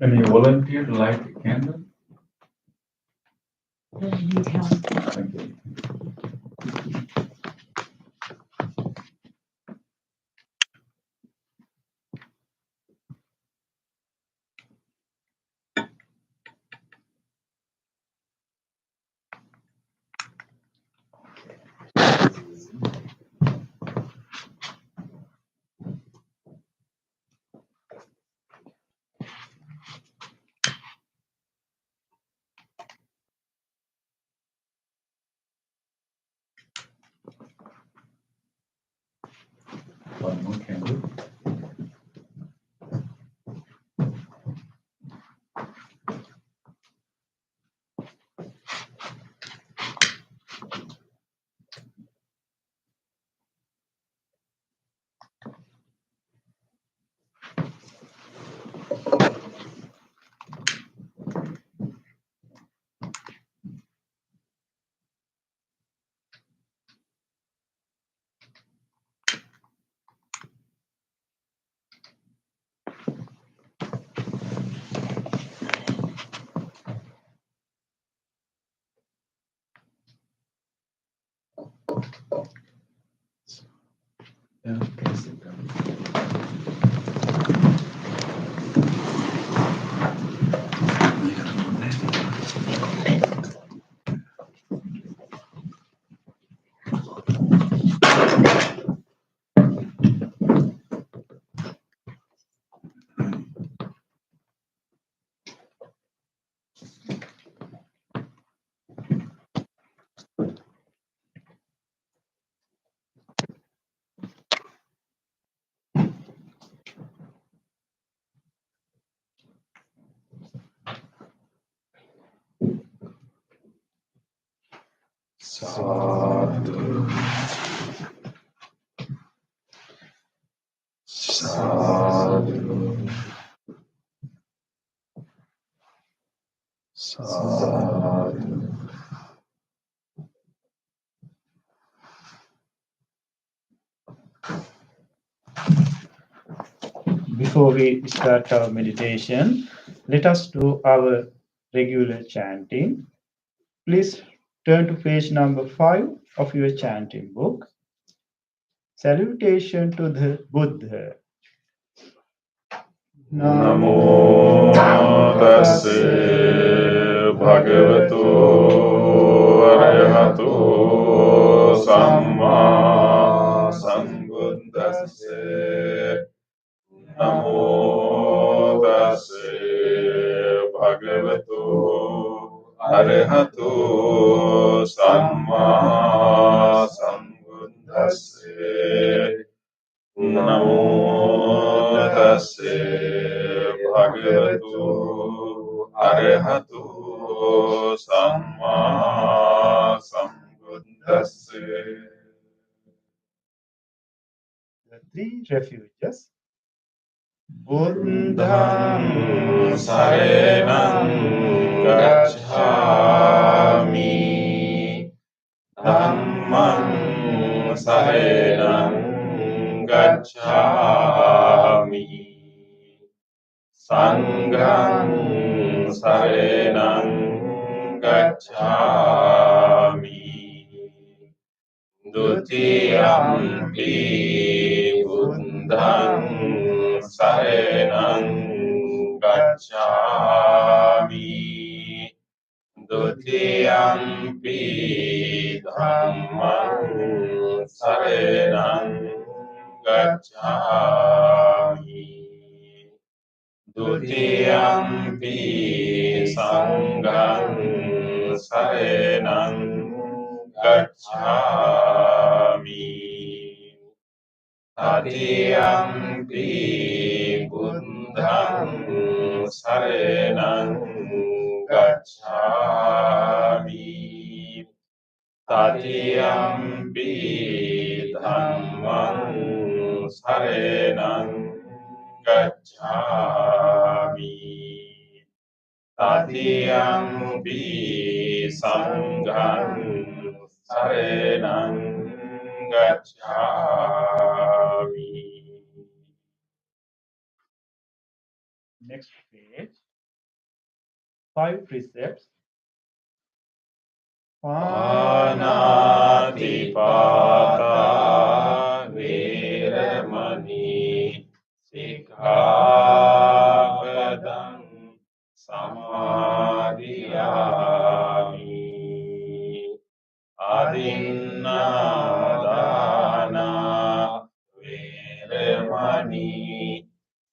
Any volunteer to light the candle? Anytime. Thank you. Sadhu, sadhu, sadhu. Before we start our meditation, let us do our regular chanting. Please turn to page number 5 of your chanting book. Salutation to the Buddha. Namo tassa bhagavato arahato samma sambuddhassa. Namo tassa bhagavato arahato samma sambuddhassa. Namo tassa bhagavato arahato samma sambuddhassa. The three refuges. Buddham saranam gacchami, dhammam saranam gacchami, sangham saranam gacchami, dutiyampi buddham saranam gacchami, dutiyampi dhammam saranam gacchami, dutiyampi sangham saranam gacchami, tatiyampi buddham saranam gacchami, tatiyampi dhammam saranam gacchami, tatiyampi sangham saranam gacchami. Next page. 5 precepts. Panatipata veramani sikkhapadam samadhiyami, adinnadana veramani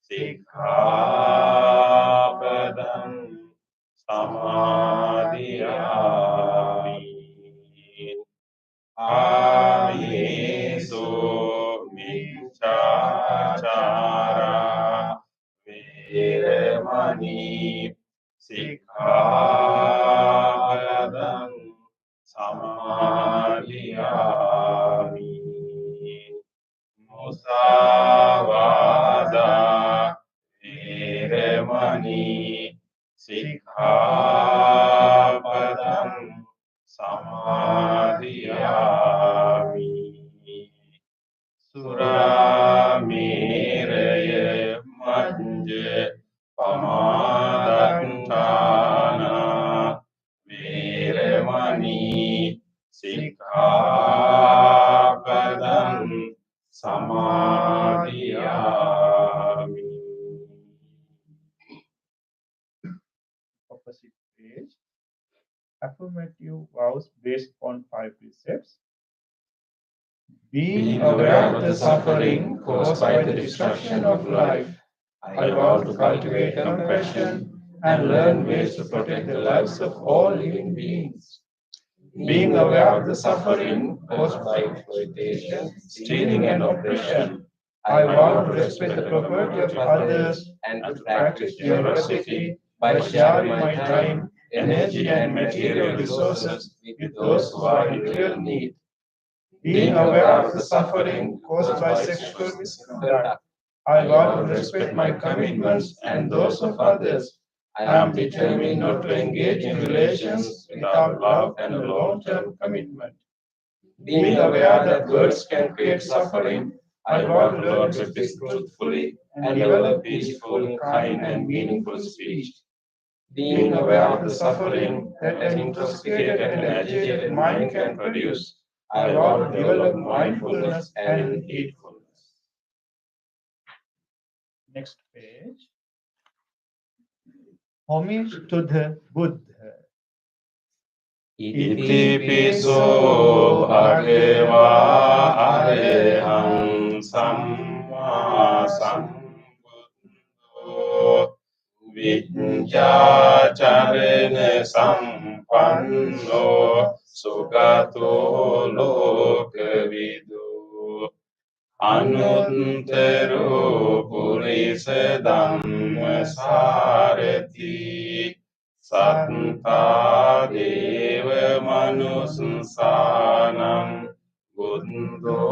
sikkhapadam samadhiyami, ameso miccachara veramani sikkhapadam samadhiyami, musavada veramani sikkhapadam samadhiyami, surameraya majja pamadatthana veramani sikkhapadam samadhiyami. Opposite page. Affirmative vows based on 5 precepts. Being aware of the suffering caused by the destruction of life, I vow to cultivate compassion and learn ways to protect the lives of all living beings. Being aware of the suffering caused by exploitation, stealing, and oppression, I vow to respect the property of others and to practice generosity by sharing my time, energy and material resources with those who are in real need. Being aware of the suffering caused by sexual misconduct, I vow to respect my commitments and those of others. I am determined not to engage in relations without love and a long-term commitment. Being aware that words can create suffering, I vow to learn to speak truthfully and develop peaceful, kind, and meaningful speech. Being aware of the suffering that an intoxicated and agitated mind can produce, I vow to develop mindfulness and heedfulness. Next page. Homage to the Buddha. Itipiso bhagava arehang samma sambuddho vijjācarena sampanno sugato lokavidu anuttaro purisa dhammasarati sattā deva manussanam buddho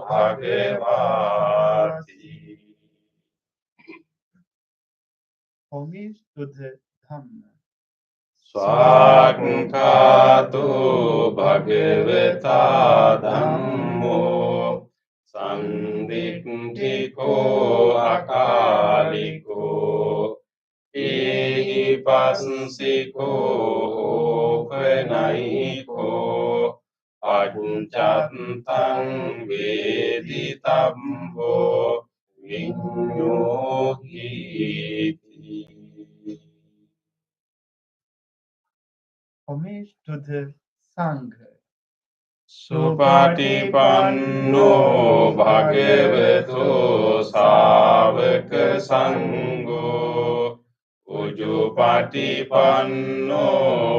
bhagavati. Homage to the Dhamma. Swakkhāto bhagavata dhammo sandikkhiko akaliko ehi passiko opanayiko paccattam veditabbo viññohiti. Homage to the Sangha. Supatipanno bhagavato sāvaka sangho Ujupatipanno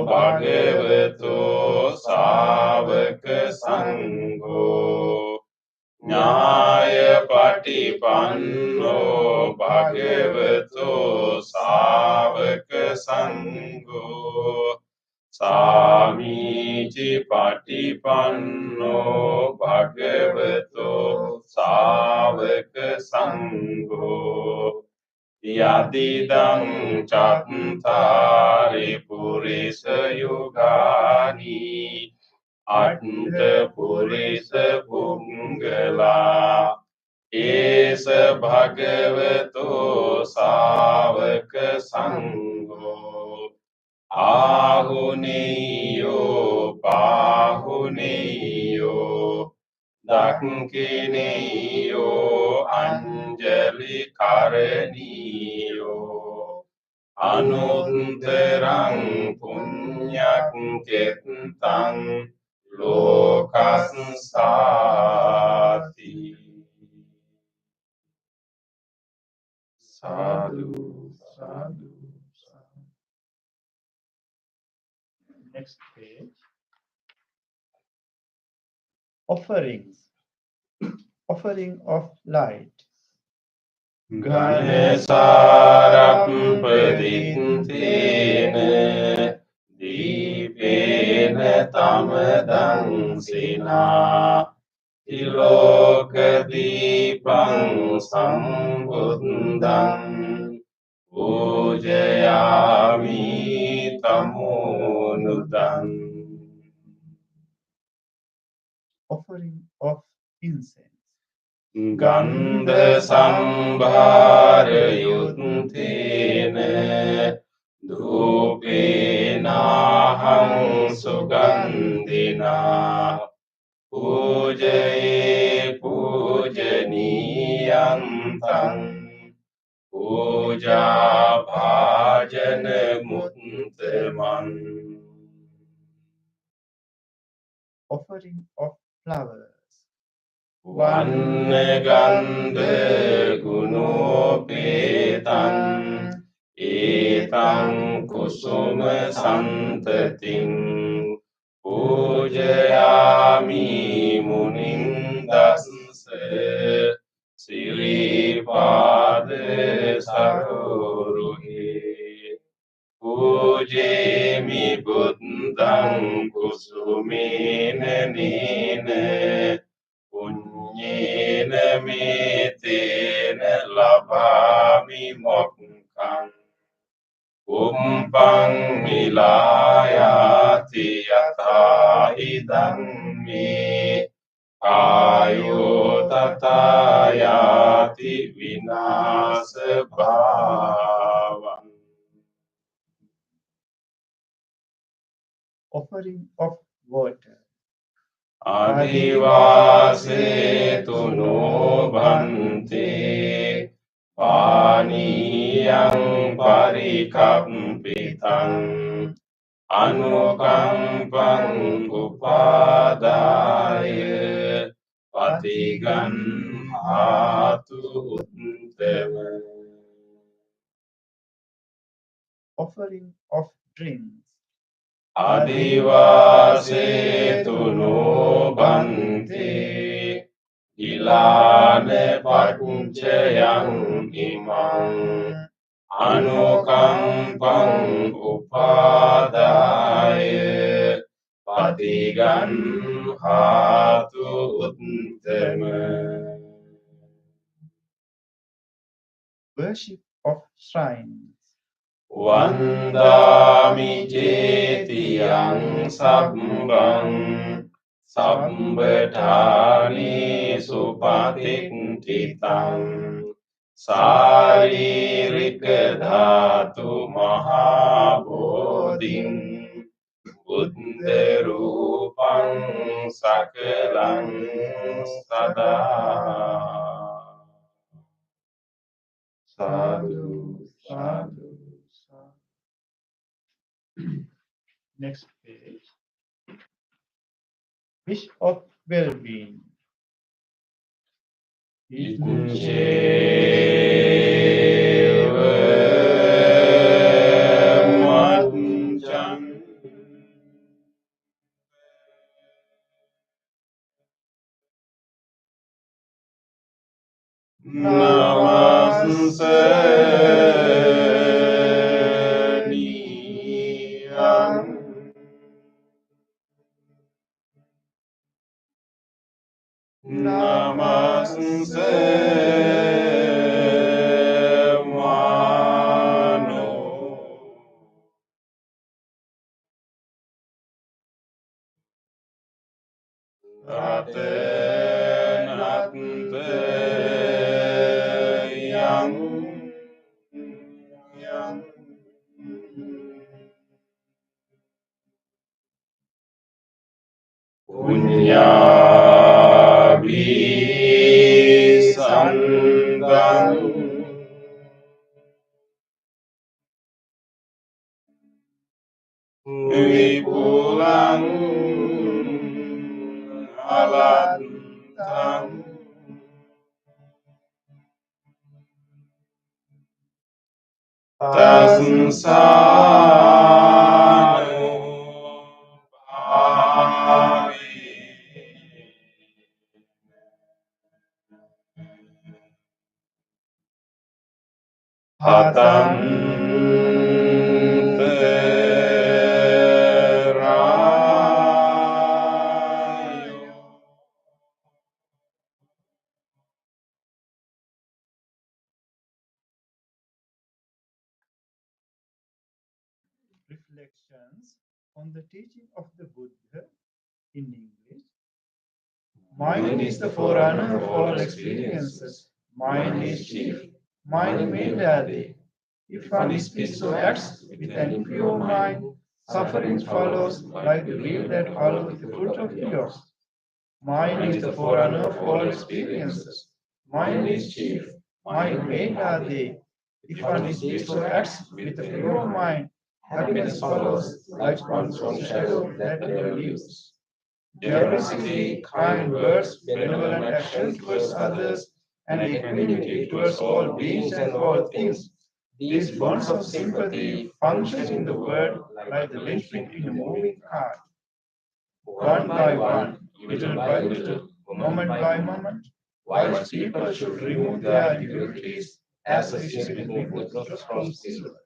bhagavato sāvaka sangho Nyāya patipanno bhagavato sāvaka sangho Samīti patipanno bhagavato sāvaka sangho Yadidam cattari purisa yugani Atta purisa punggala Esa bhagavato sāvaka sangho Ahuneyo pahuneyo dakhineyo anjali karaniyo anuttarang punyak kettang lokassati. Sadhu, sadhu. Next page. Offerings. Offering of light. Ganesarampadittena dīpena tamadamsina tilokadīpang sambuddham pujayami tamonudam. Offering of incense. Gandha sambhara yuttena dhupena hang sugandhina pujaye pujaniyantang puja bhajana muttaman. Offering of flowers. Vannagandha gunopetam etang kusuma santatim pujayami munindassa siripada saroruhe puje มิบุตตังกุสุเมนะเนนะปุญเยนะเมเตนะลาภามิโมกขังอุมปังมิลายาติยถาอิดังเมอายุตตายาติวินาศภาวัง Offering of water. อดิวาเสตุโนบันเตปานิยังปริคัปปิตังอนุกัมปังอุปาดายปฏิกันหาตุเตม Offering of drinks. อดิวาเสตุโนบันเตอิลาเนปัจเจยังอิมังอนุกัมปังอุปาดายปฏิกันหาตุเตม Worship of shrines. วันดามิเจติยังสัพพังสัพเบธานิสุปฏิทิตังสารีริกธาตุมหาโพธิงบุตเตรูปังสักลังสดาสาธุ Sadhu. Next page. Wish of well-being. อิเจวมัจจังนามัสสะนิยังนามัสสะมาโนรัตเตนัตเตยังปุญญาภิสันตังวิปุลังอลันตังตัสสานุภาเวหัตตันเตรายโย Reflections on the teaching of the Buddha in English. Mind is the forerunner of all experiences. Mind is chief. Mind made are they. If one speaks or acts with an impure mind, suffering follows like the wheel that follows the fruit of the yours. Mind is the forerunner of all experiences. Mind is chief. Mind made are they. If one speaks or acts with a pure mind, happiness follows like one's own shadow that never leaves. Generosity, kind words, benevolent action towards others, and equanimity towards all beings and all things. These bonds of sympathy function in the world like the linchpin in a moving cart. One by one, little by little, moment by moment, wise people should remove their difficulties as a ship removes the dross from silver.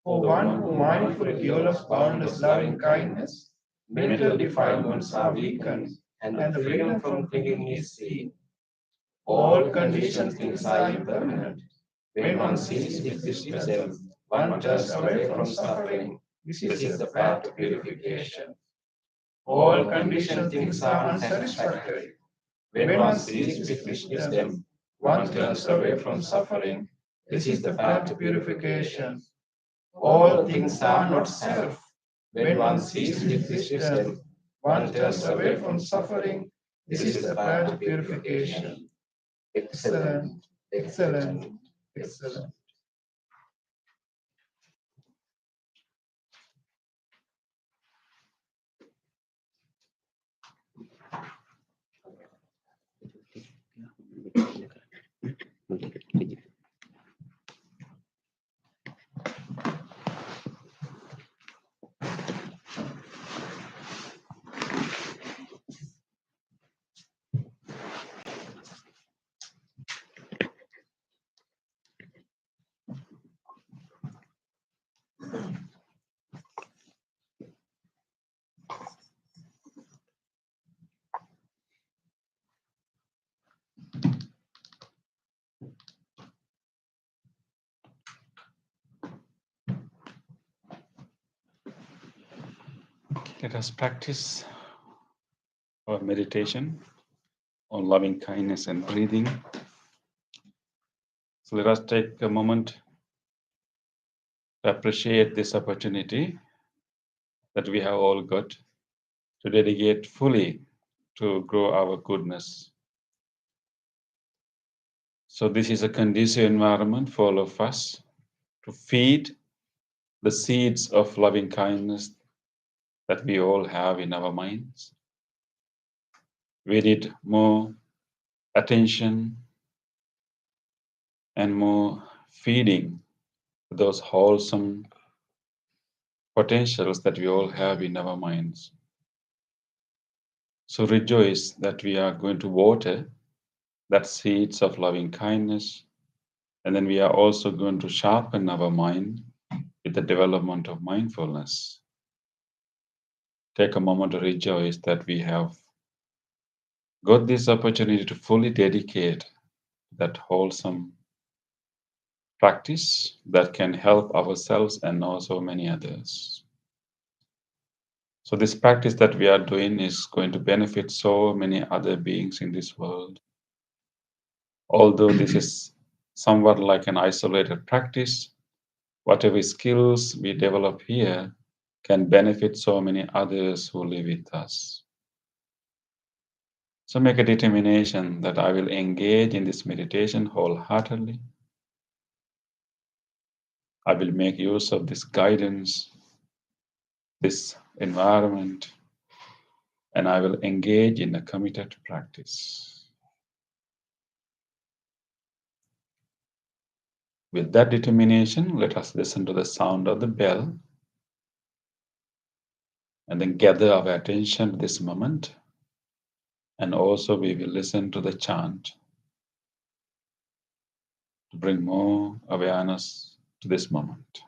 O one who mindfully develops boundless loving kindness, mental defilements are weakened, and the freedom from clinging is seen. All conditioned things are impermanent. When one sees with this wisdom, one turns away from suffering. This is the path to purification. All conditioned things are unsatisfactory. When one sees with this wisdom, one turns away from suffering. This is the path to purification. All things are not self. When one sees with wisdom, one turns away from suffering. This is the path to purification. Excellent, excellent, excellent. Let us practice our meditation on loving kindness and breathing. So let us take a moment to appreciate this opportunity that we have all got to dedicate fully to grow our goodness. So this is a conducive environment for all of us to feed the seeds of loving kindness that we all have in our minds. We need more attention and more feeding to those wholesome potentials that we all have in our minds. So rejoice that we are going to water that seeds of loving kindness, and then we are also going to sharpen our mind with the development of mindfulness. Take a moment to rejoice that we have got this opportunity to fully dedicate that wholesome practice that can help ourselves and also many others. So, this practice that we are doing is going to benefit so many other beings in this world. Although this is somewhat like an isolated practice, whatever skills we develop here can benefit so many others who live with us. So make a determination that I will engage in this meditation wholeheartedly. I will make use of this guidance, this environment, and I will engage in a committed practice. With that determination, let us listen to the sound of the bell and then gather our attention to this moment. And also, we will listen to the chant to bring more awareness to this moment.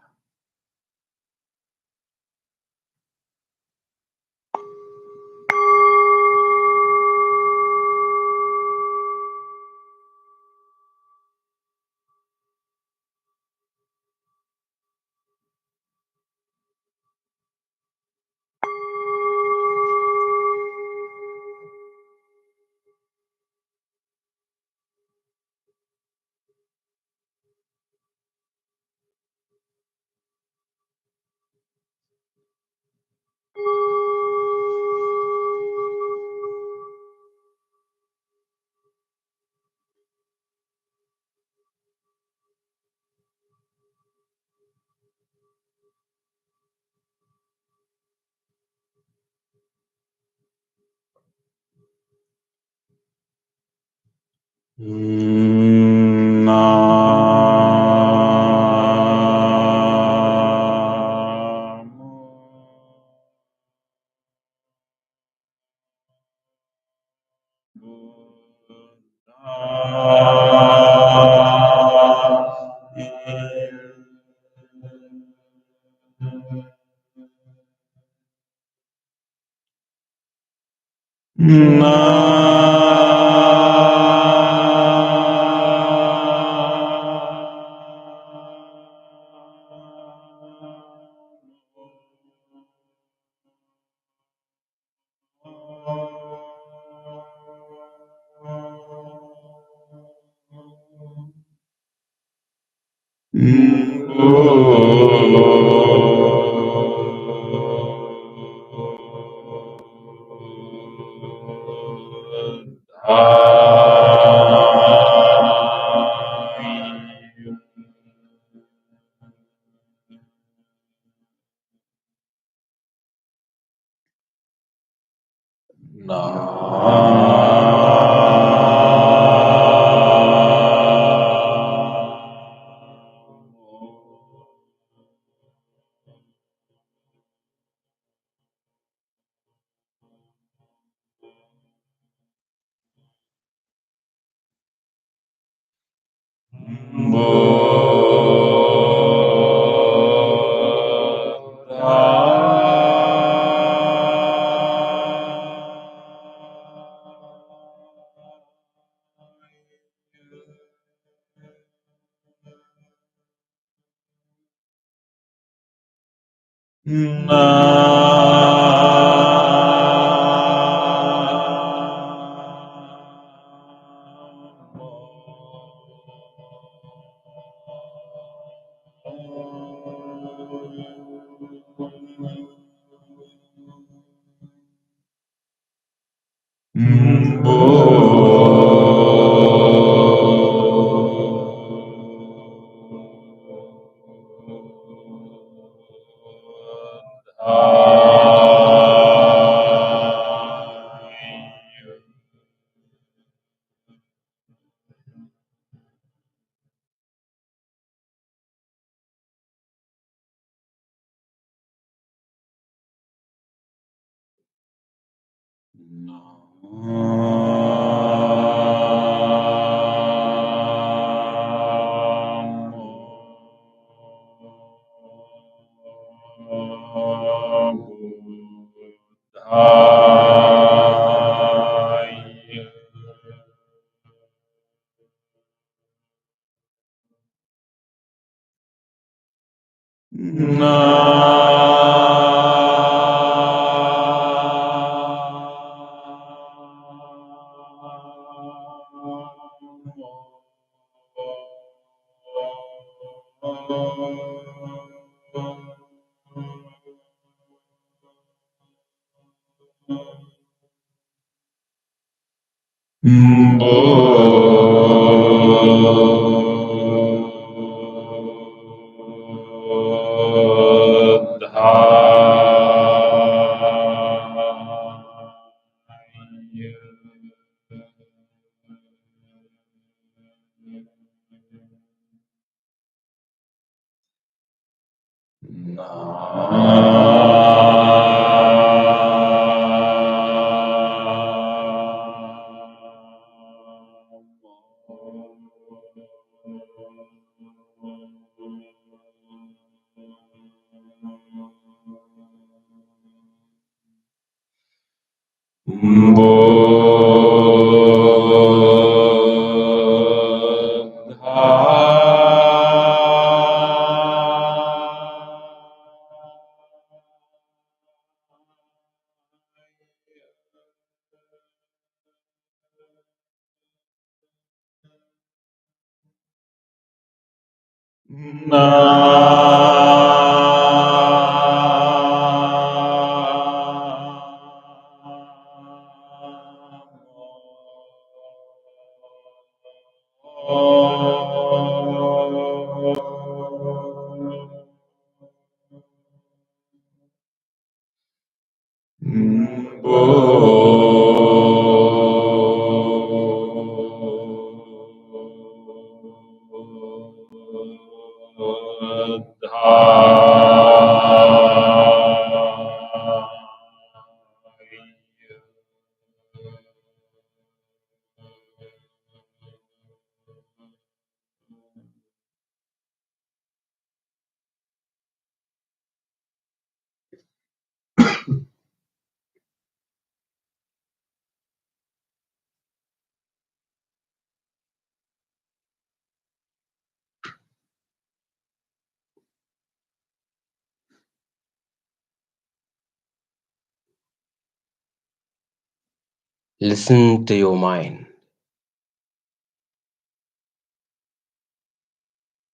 Listen to your mind.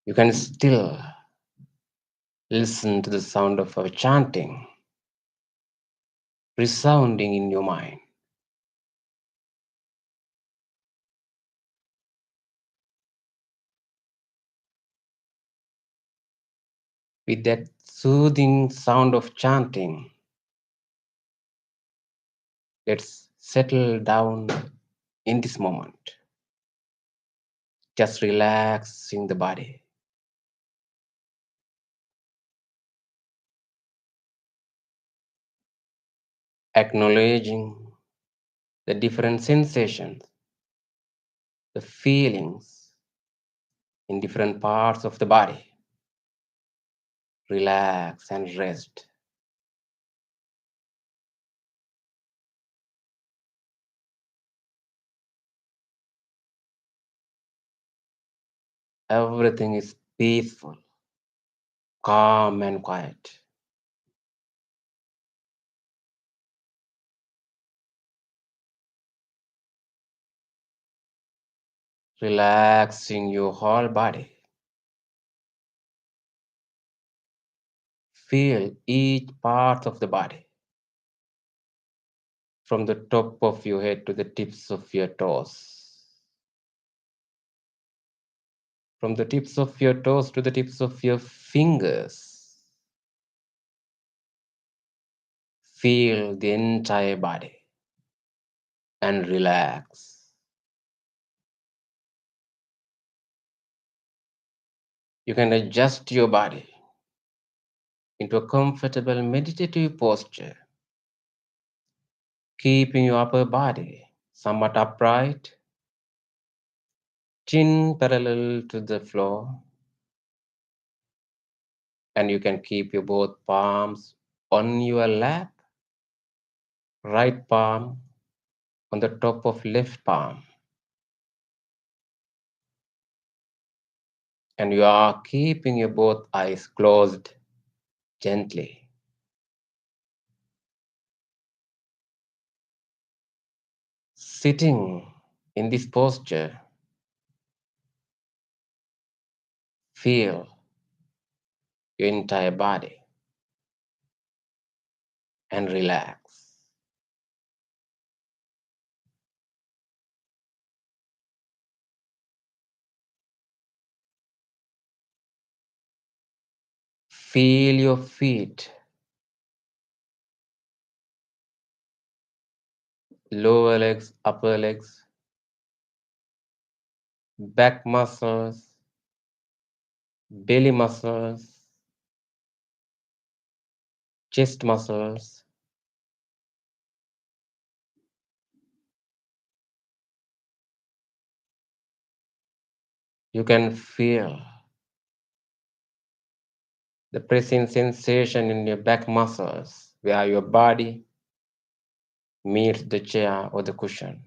You can still listen to the sound of our chanting resounding in your mind. With that soothing sound of chanting, let's settle down in this moment, just relaxing the body, acknowledging the different sensations, the feelings in different parts of the body. Relax and rest. Everything is peaceful, calm, and quiet. Relaxing your whole body. Feel each part of the body, from the top of your head to the tips of your toes. From the tips of your toes to the tips of your fingers. Feel the entire body and relax. You can adjust your body into a comfortable meditative posture, keeping your upper body somewhat upright, chin parallel to the floor, and you can keep your both palms on your lap, right palm on the top of left palm, and you are keeping your both eyes closed gently. Sitting in this posture, feel your entire body and relax. Feel your feet, lower legs, upper legs, back muscles, belly muscles, chest muscles. You can feel the pressing sensation in your back muscles where your body meets the chair or the cushion.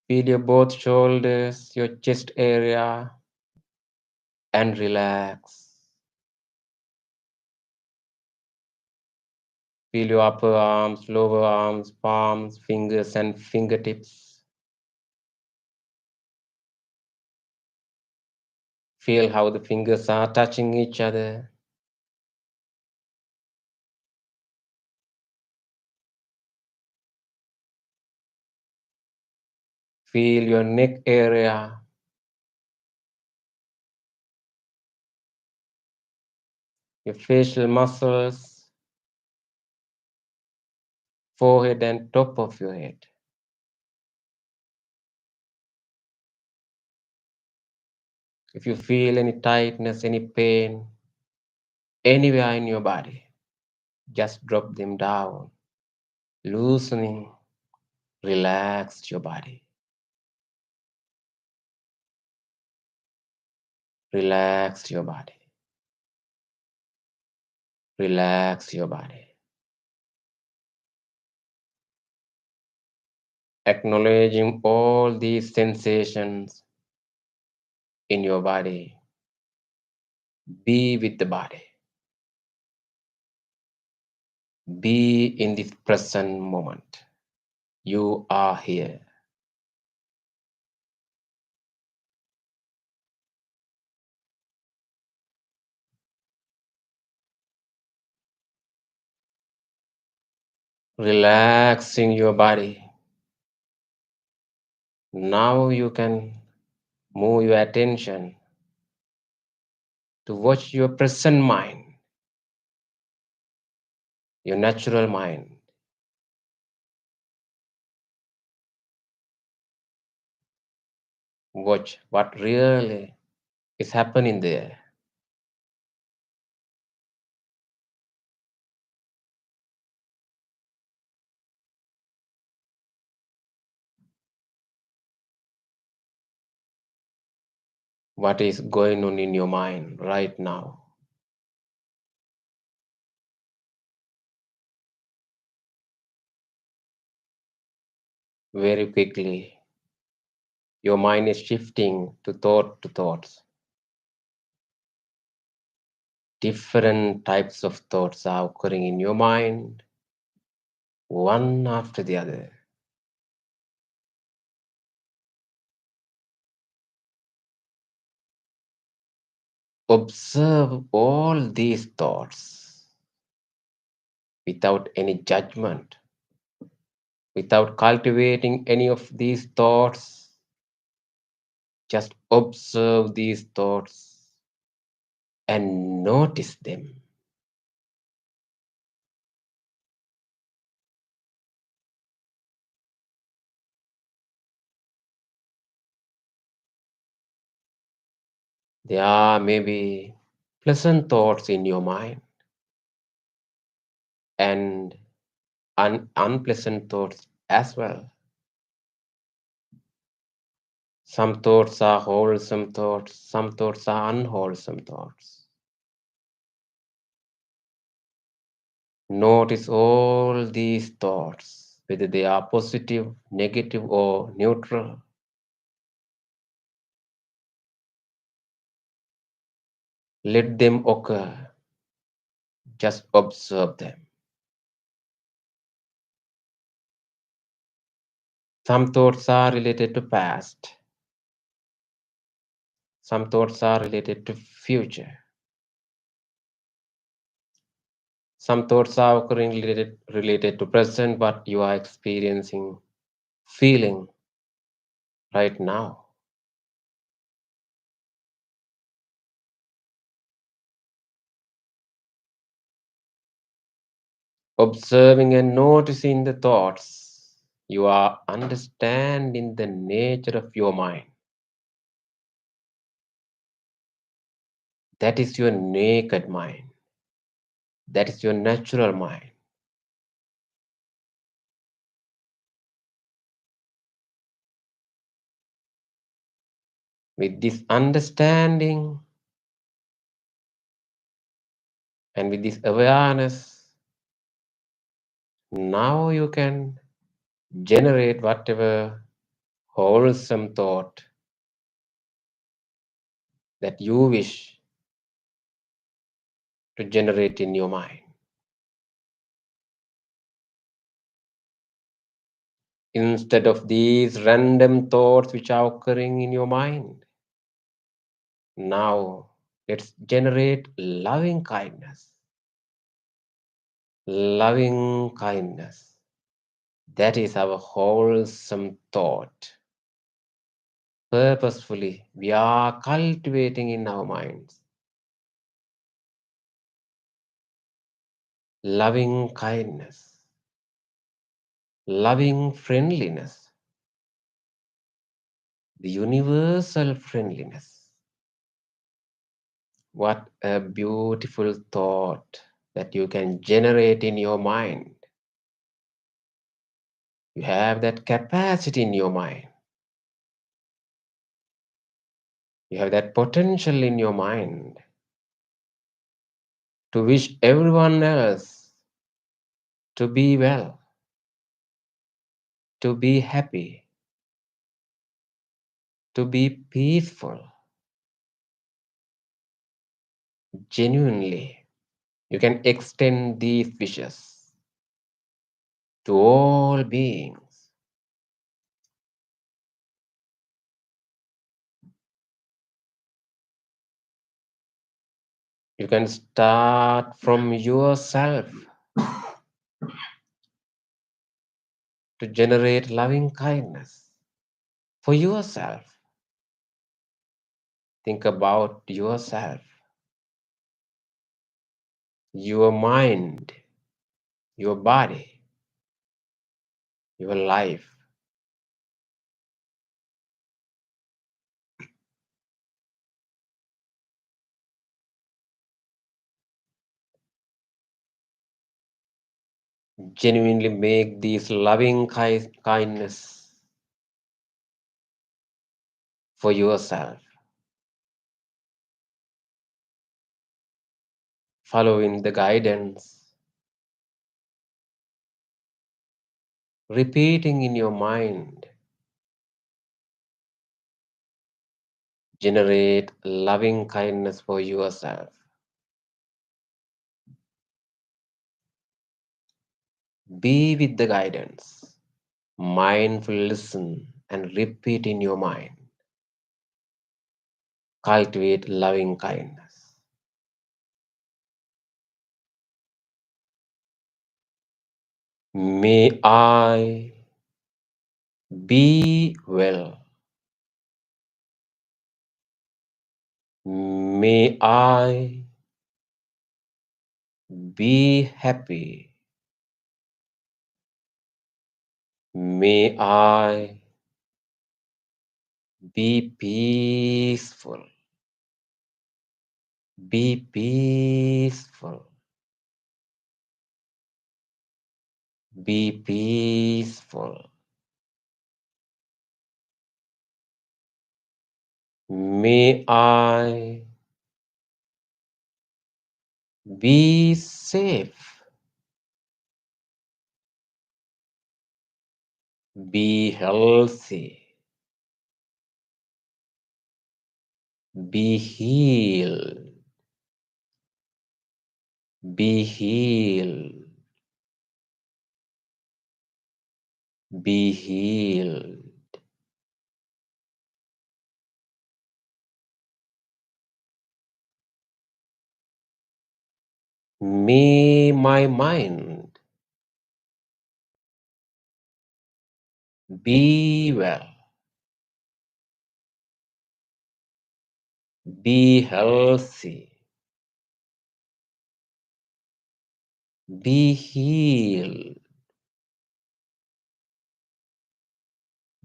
Feel your both shoulders, your chest area, and relax. Feel your upper arms, lower arms, palms, fingers, and fingertips. Feel how the fingers are touching each other. Feel your neck area, your facial muscles, forehead and top of your head. If you feel any tightness, any pain, anywhere in your body, just drop them down, loosening, relax your body. Relax your body. Relax your body. Acknowledging all these sensations in your body. Be with the body. Be in this present moment. You are here. Relaxing your body. Now you can move your attention to watch your present mind, your natural mind. Watch what really is happening there. What is going on in your mind right now. Very quickly, your mind is shifting to thoughts. Different types of thoughts are occurring in your mind, one after the other. Observe all these thoughts without any judgment, without cultivating any of these thoughts. Just observe these thoughts and notice them. There are maybe pleasant thoughts in your mind and unpleasant thoughts as well. Some thoughts are wholesome thoughts, some thoughts are unwholesome thoughts. Notice all these thoughts, whether they are positive, negative, or neutral. Let them occur. Just observe them. Some thoughts are related to past. Some thoughts are related to future. Some thoughts are occurring related to present, what you are experiencing, feeling right now. Observing and noticing the thoughts, you are understanding the nature of your mind. That is your naked mind. That is your natural mind. With this understanding and with this awareness, now you can generate whatever wholesome thought that you wish to generate in your mind. Instead of these random thoughts which are occurring in your mind, now let's generate loving kindness. Loving kindness. That is our wholesome thought. Purposefully, we are cultivating in our minds loving kindness, loving friendliness, the universal friendliness. What a beautiful thought that you can generate in your mind. You have that capacity in your mind. You have that potential in your mind to wish everyone else to be well, to be happy, to be peaceful. Genuinely, you can extend these wishes. to all beings. You can start from yourself to generate loving kindness for yourself. Think about yourself, your mind, your body, your life. Genuinely make these loving kindness for yourself, following the guidance, repeating in your mind, generate loving kindness for yourself. Be with the guidance, mindful listen and repeat in your mind. Cultivate loving kindness. May I be well. May I be happy. May I be peaceful. Be peaceful. Be peaceful. May I be safe. Be healthy. Be healed. Be healed. Be healed. May my mind be well. Be healthy. Be healed.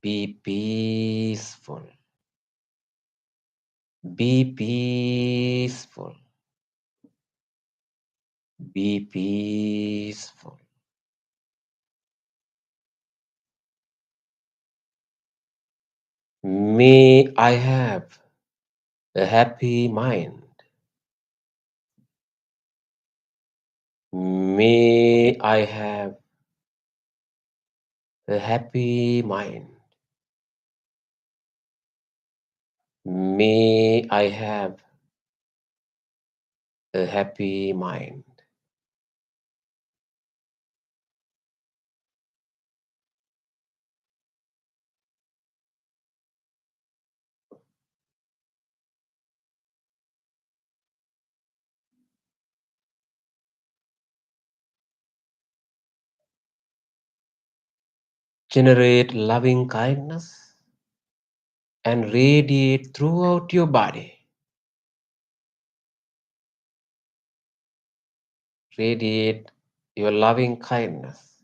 Be peaceful. Be peaceful. Be peaceful. May I have a happy mind. May I have a happy mind. May I have a happy mind. Generate loving kindness and radiate throughout your body. Radiate your loving kindness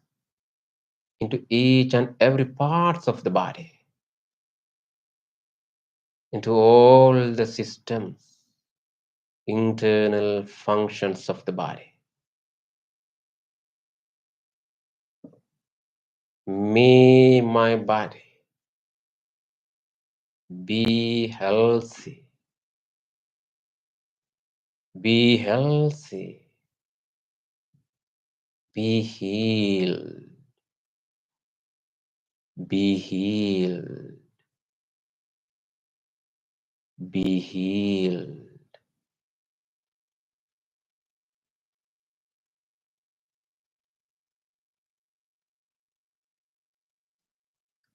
into each and every parts of the body, into all the systems, internal functions of the body. May my body be healthy, be healthy, be healed, be healed, be healed.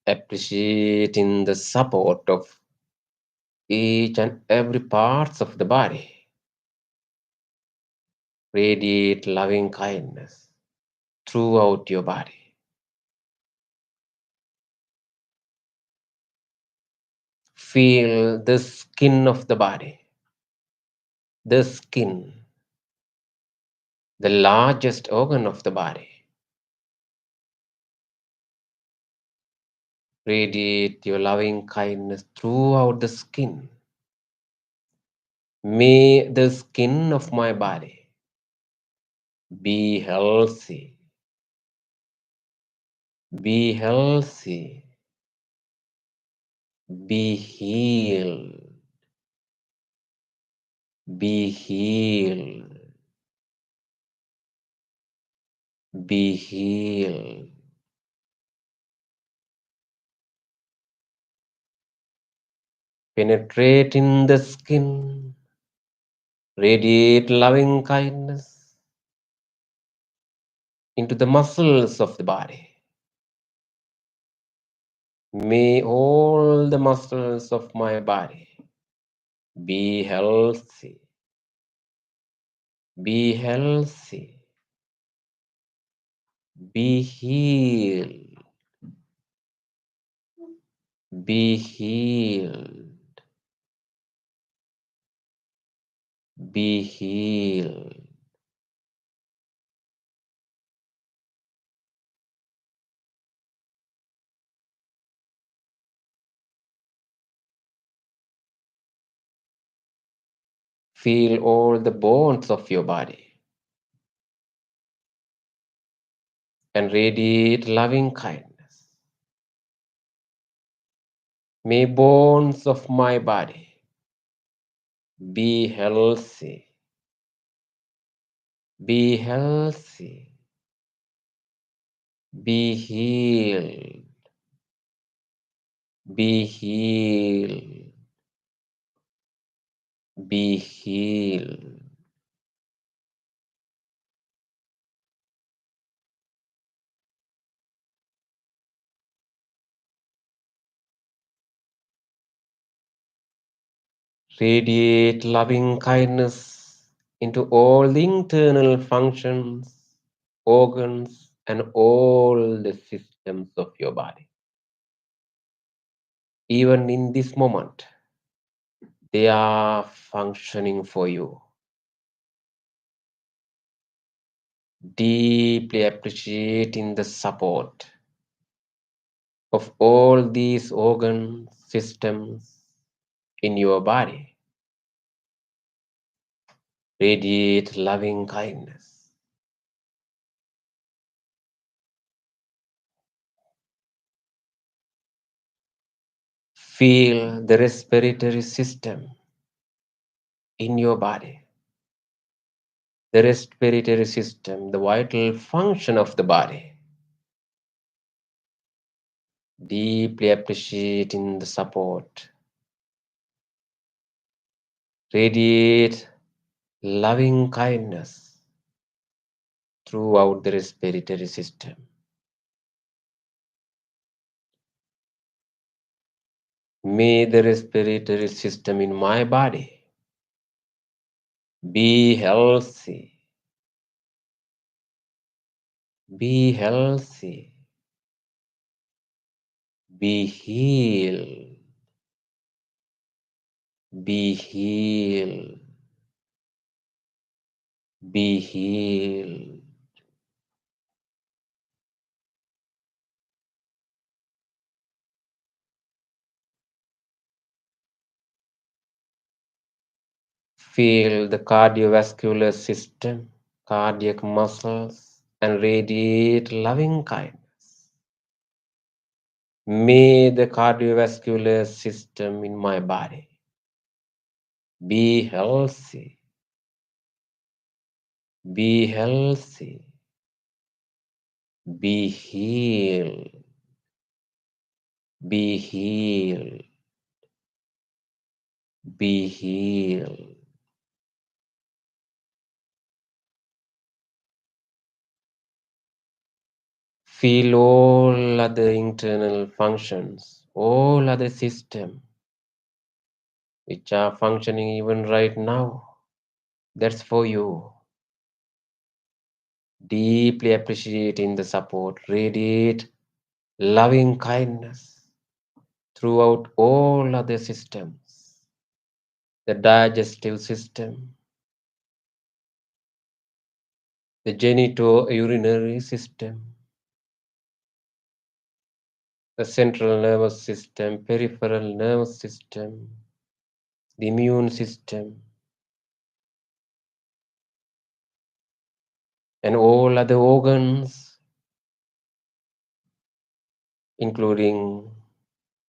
appreciating the support of each and every parts of the body. Radiate loving kindness throughout your body. Feel the skin of the body, the skin, the largest organ of the body. Radiate your loving kindness throughout the skin. May the skin of my body be healthy, be healthy, be healed, be healed, be healed. Penetrate in the skin, radiate loving kindness into the muscles of the body. May all the muscles of my body be healthy, be healthy, be healed, be healed, be healed. Feel all the bones of your body and radiate loving kindness. May bones of my body be healthy, be healthy, be healed, be healed, be healed. Radiate loving kindness into all the internal functions, organs, and all the systems of your body. Even in this moment, they are functioning for you. Deeply appreciating the support of all these organ systems in your body. Radiate loving kindness. Feel the respiratory system in your body. The respiratory system, the vital function of the body. Deeply appreciating the support. Radiate loving kindness throughout the respiratory system. May the respiratory system in my body be healthy, be healthy, be healed, be healed, be healed. Feel the cardiovascular system, cardiac muscles, and radiate loving kindness. May the cardiovascular system in my body be healthy, be healthy, be healed, be healed, be healed. Feel all other internal functions, all other systems which are functioning even right now. That's for you. Deeply appreciating the support, radiate loving kindness throughout all other systems, the digestive system, the genitourinary system, the central nervous system, peripheral nervous system, the immune system, and all other organs, including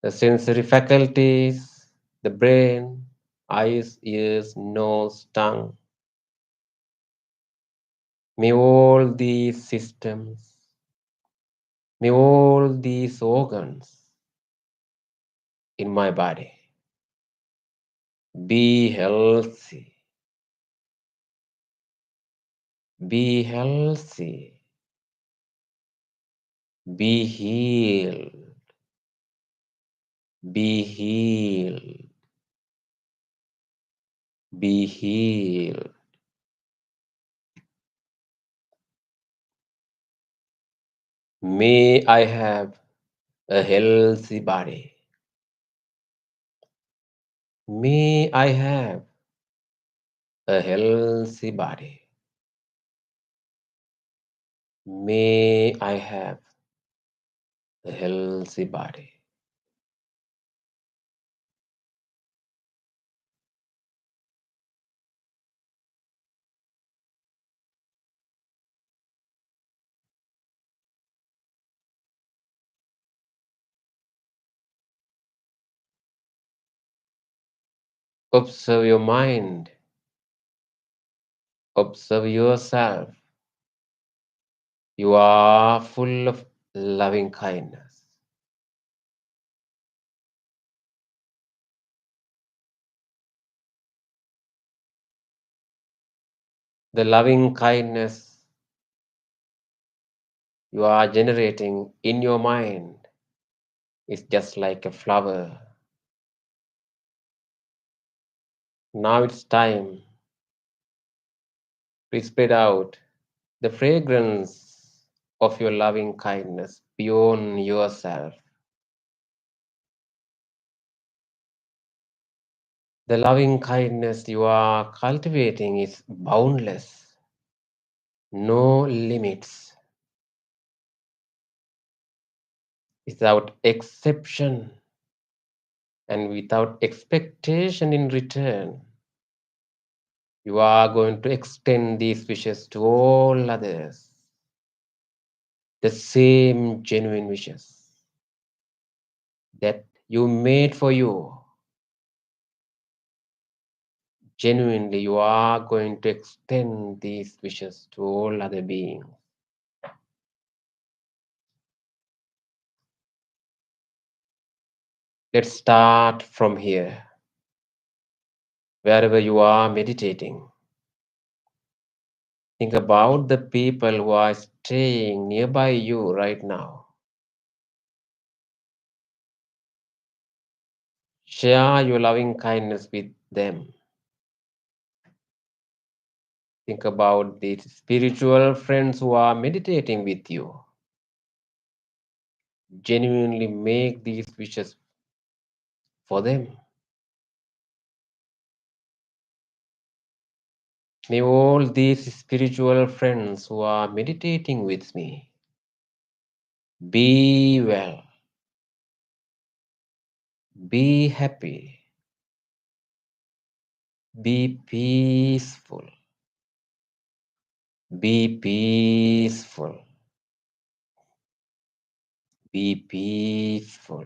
the sensory faculties, the brain, eyes, ears, nose, tongue. May all these systems, may all these organs in my body be healthy, be healthy, be healed, be healed, be healed. May I have a healthy body. May I have a healthy body. May I have a healthy body. Observe your mind. Observe yourself. You are full of loving kindness. The loving kindness you are generating in your mind is just like a flower. Now it's time to spread out the fragrance of your loving kindness beyond yourself. The loving kindness you are cultivating is boundless, no limits, without exception and without expectation in return. You are going to extend these wishes to all others, the same genuine wishes that you made for you. Genuinely, you are going to extend these wishes to all other beings. Let's start from here, wherever you are meditating. Think about the people who are staying nearby you right now. Share your loving kindness with them. Think about the spiritual friends who are meditating with you. Genuinely make these wishes for them. May all these spiritual friends who are meditating with me be well, be happy, be peaceful, be peaceful, be peaceful.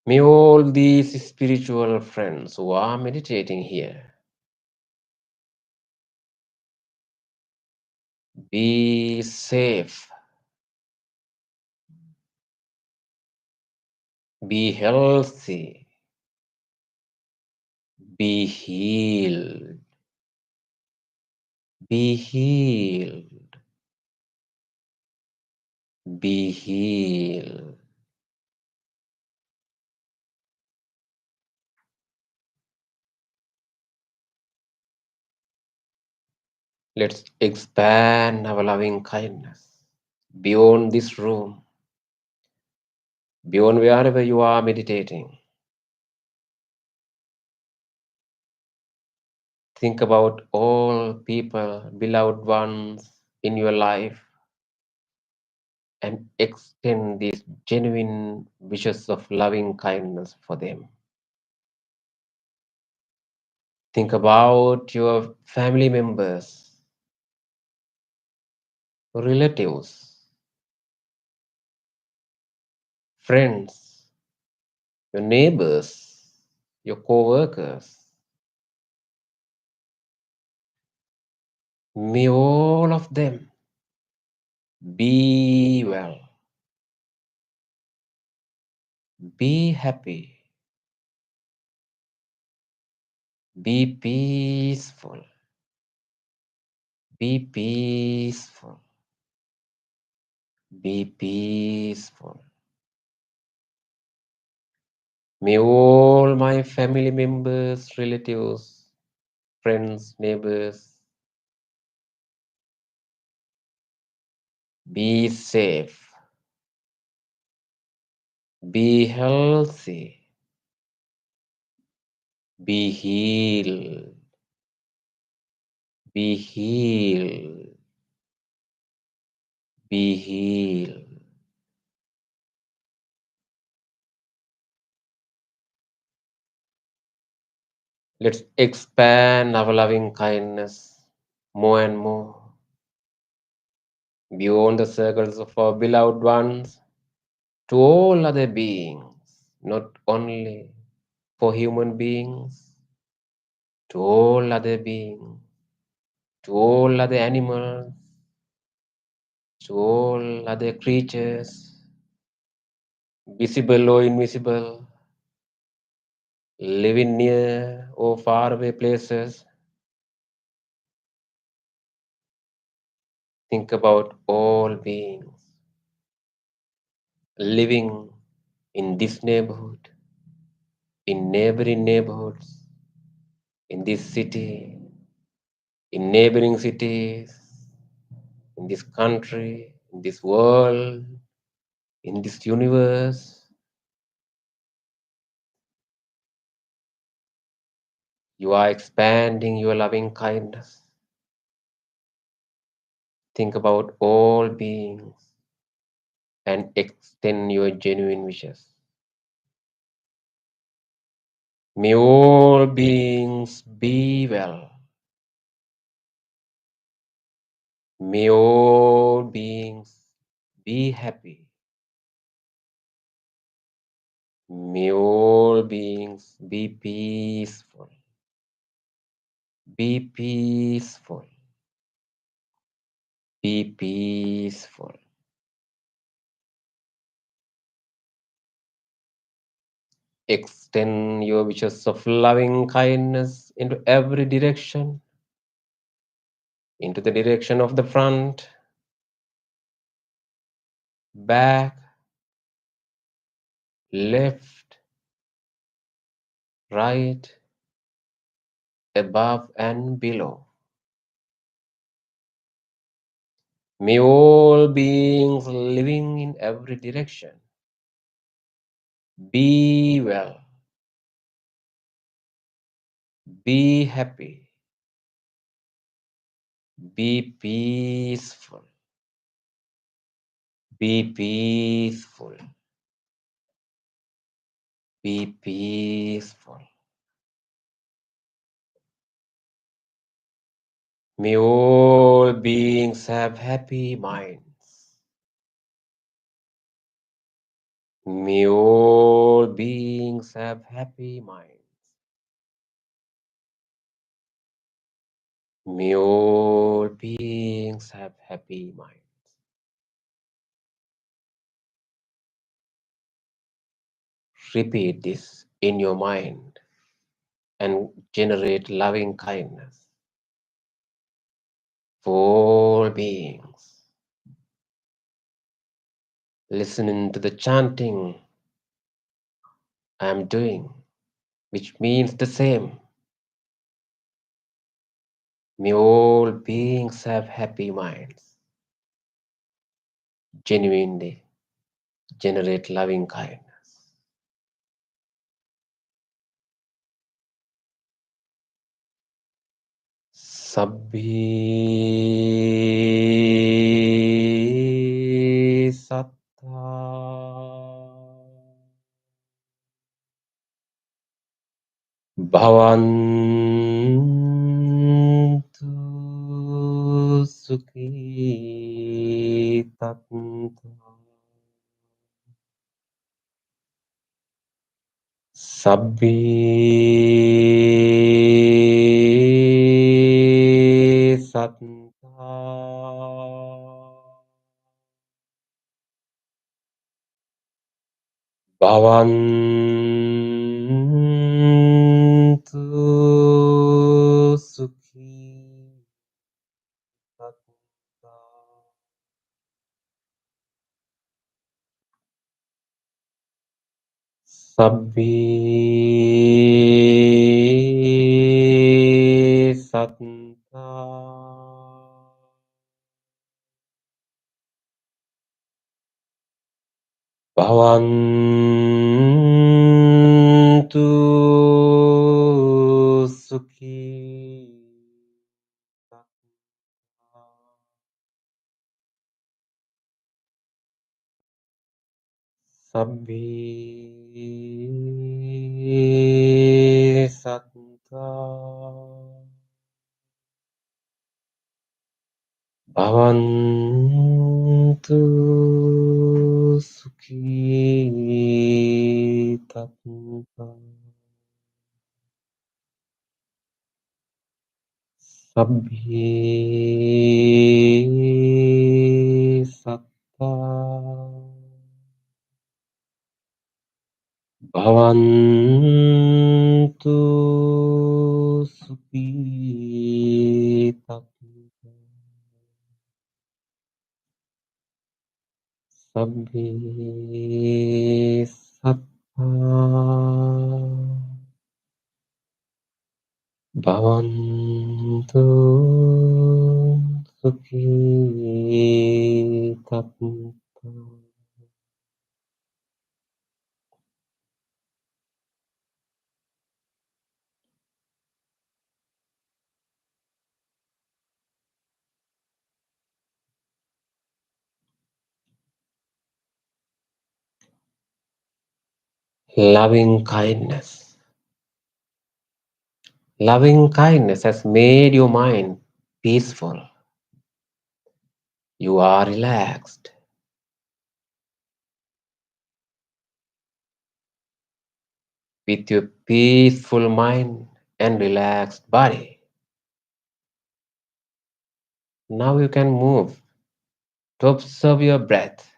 May all these spiritual friends who are meditating here be safe, be healthy, be healed, be healed, Be healed. Let's expand our loving kindness beyond this room, beyond wherever you are meditating. Think about all people, beloved ones in your life, and extend these genuine wishes of loving kindness for them. Think about your family members, relatives, friends, your neighbors, your co-workers. May all of them be well, be happy, be peaceful, be peaceful, be peaceful. May all my family members, relatives, friends, neighbors be safe, be healthy, be healed, be healed, be healed. Let's expand our loving kindness more and more beyond the circles of our beloved ones to all other beings, not only for human beings, to all other beings, to all other animals, to all other creatures, visible or invisible, living near or far away places. Think about all beings living in this neighborhood, in neighboring neighborhoods, in this city, in neighboring cities, in this country, in this world, in this universe. You are expanding your loving kindness. Think about all beings and extend your genuine wishes. May all beings be well. May all beings be happy. May all beings be peaceful. Be peaceful. Be peaceful. Extend your wishes of loving kindness into every direction, into the direction of the front, back, left, right, above and below. May all beings living in every direction be well, be happy, be peaceful, be peaceful, be peaceful. May all beings have happy minds. May all beings have happy minds. May all beings have happy minds. Repeat this in your mind and generate loving kindness for all beings. listening to the chanting I am doing, which means the same. May all beings have happy minds, genuinely generate loving kindness. Sabbi satta bhavantu sukhi tattva sabbi satta bhavantu sukhi tattva sabbi satta bhavantu sukhi tattva sabbi satta bhavantu sukhi tattva sabbi satta bhavantu sukhi tattva sabbi satta bhavantu sukhi tattva. Loving kindness. Loving kindness has made your mind peaceful. You are relaxed. With your peaceful mind and relaxed body, now you can move to observe your breath,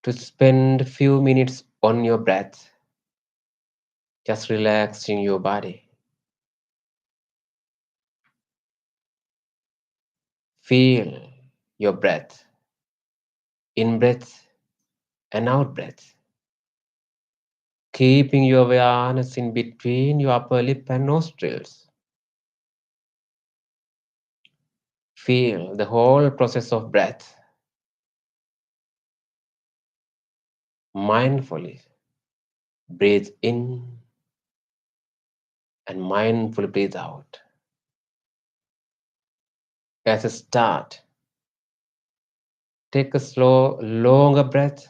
to spend a few minutes on your breath, just relaxing your body. Feel your breath, in breath and out breath, keeping your awareness in between your upper lip and nostrils. Feel the whole process of breath mindfully. Breathe in and mindfully breathe out. As a start, take a slow, longer breath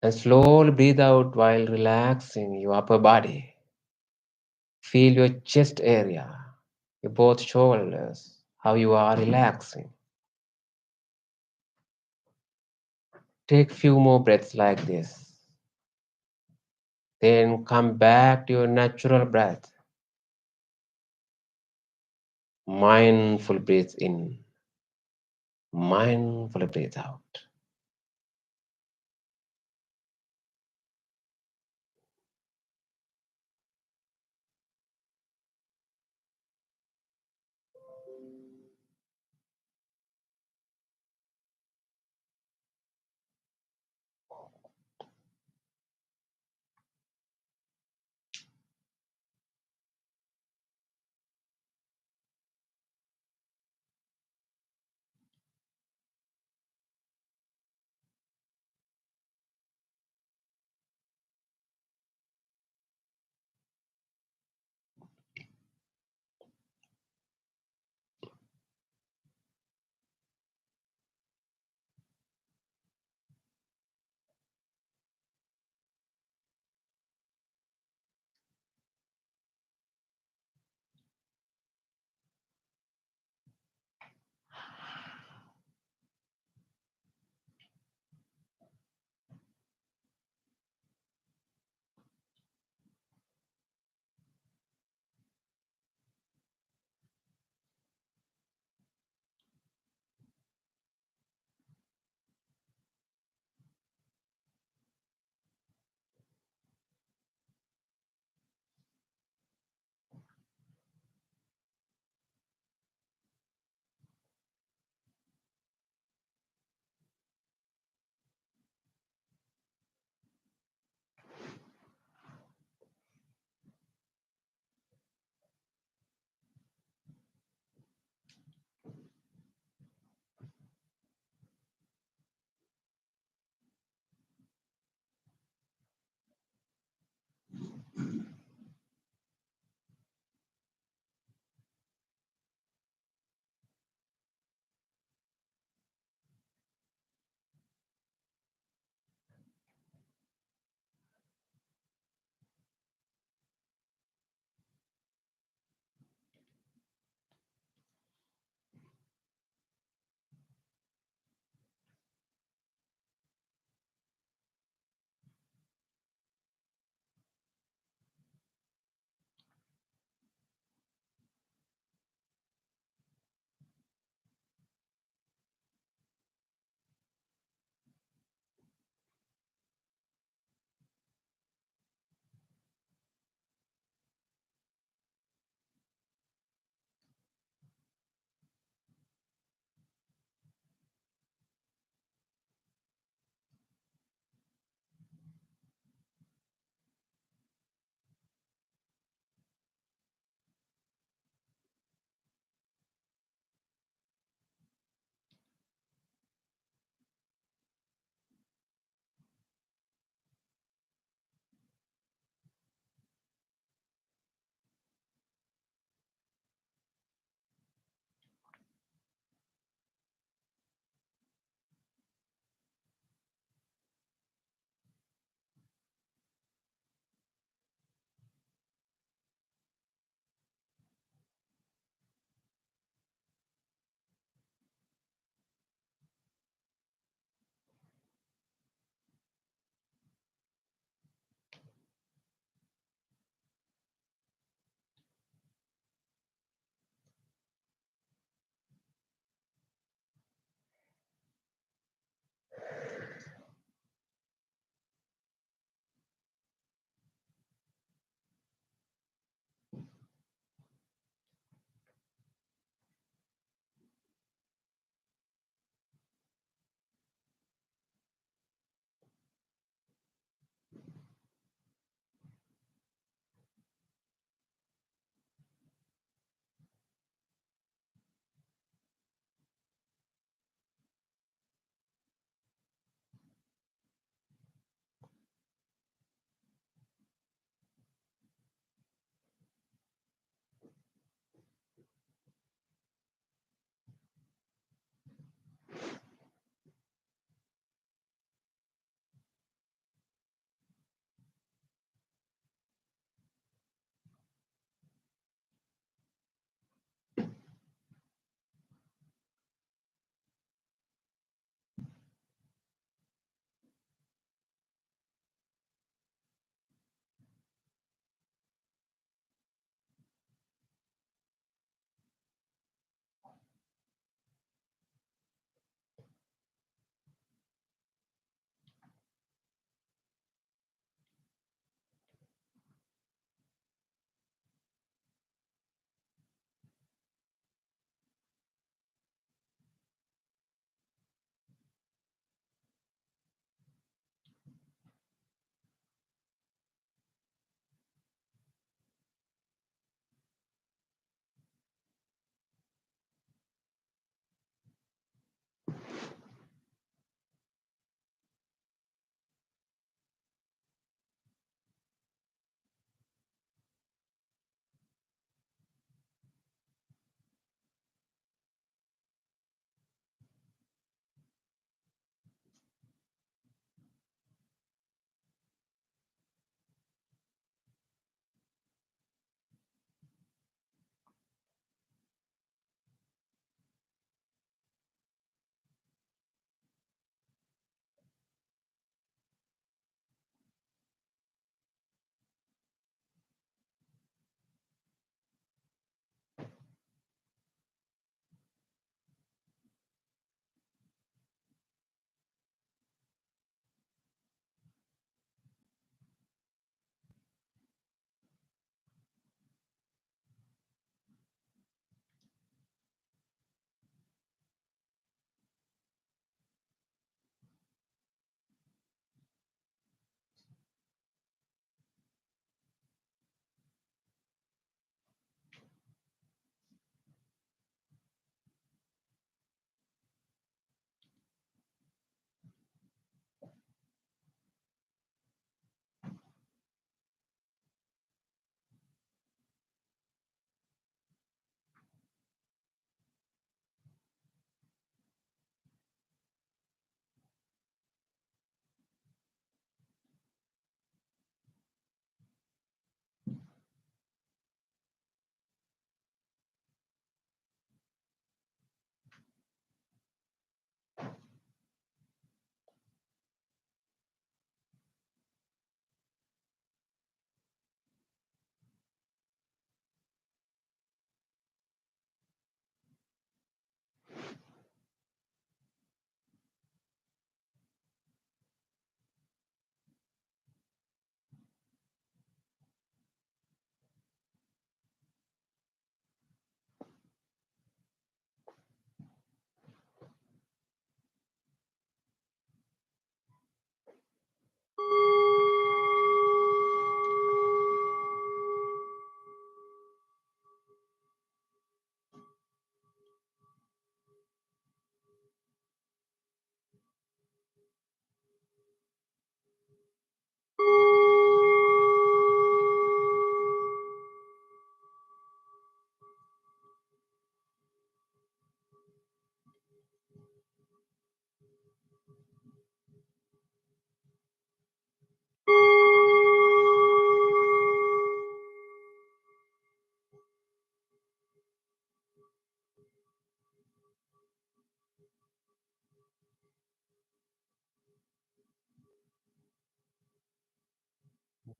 and slowly breathe out while relaxing your upper body. Feel your chest area, your both shoulders, how you are relaxing. Take few more breaths like this. Then come back to your natural breath. Mindful breathe in, mindful breathe out.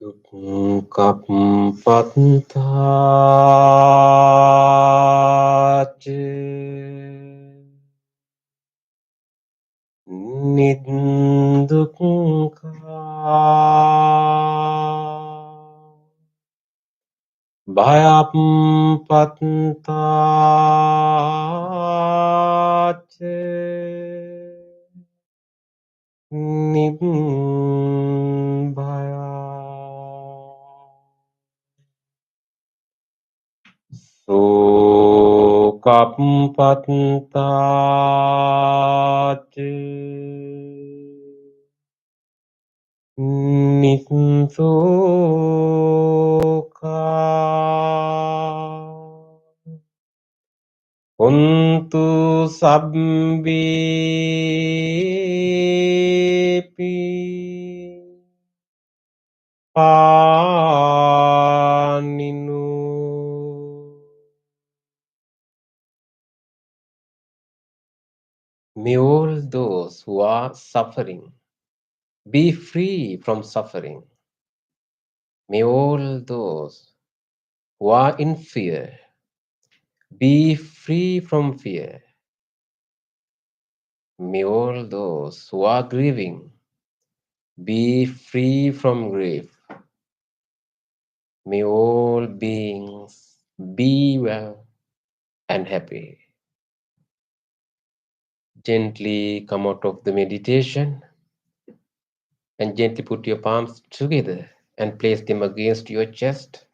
Dukkam patthache niddukkha bhayam patthache nibbaya. Sokam patthache nissukha Untu sabbipi paninu. May all those who are suffering be free from suffering. May all those who are in fear be free from fear. May all those who are grieving be free from grief. May all beings be well and happy. Gently come out of the meditation and gently put your palms together and place them against your chest.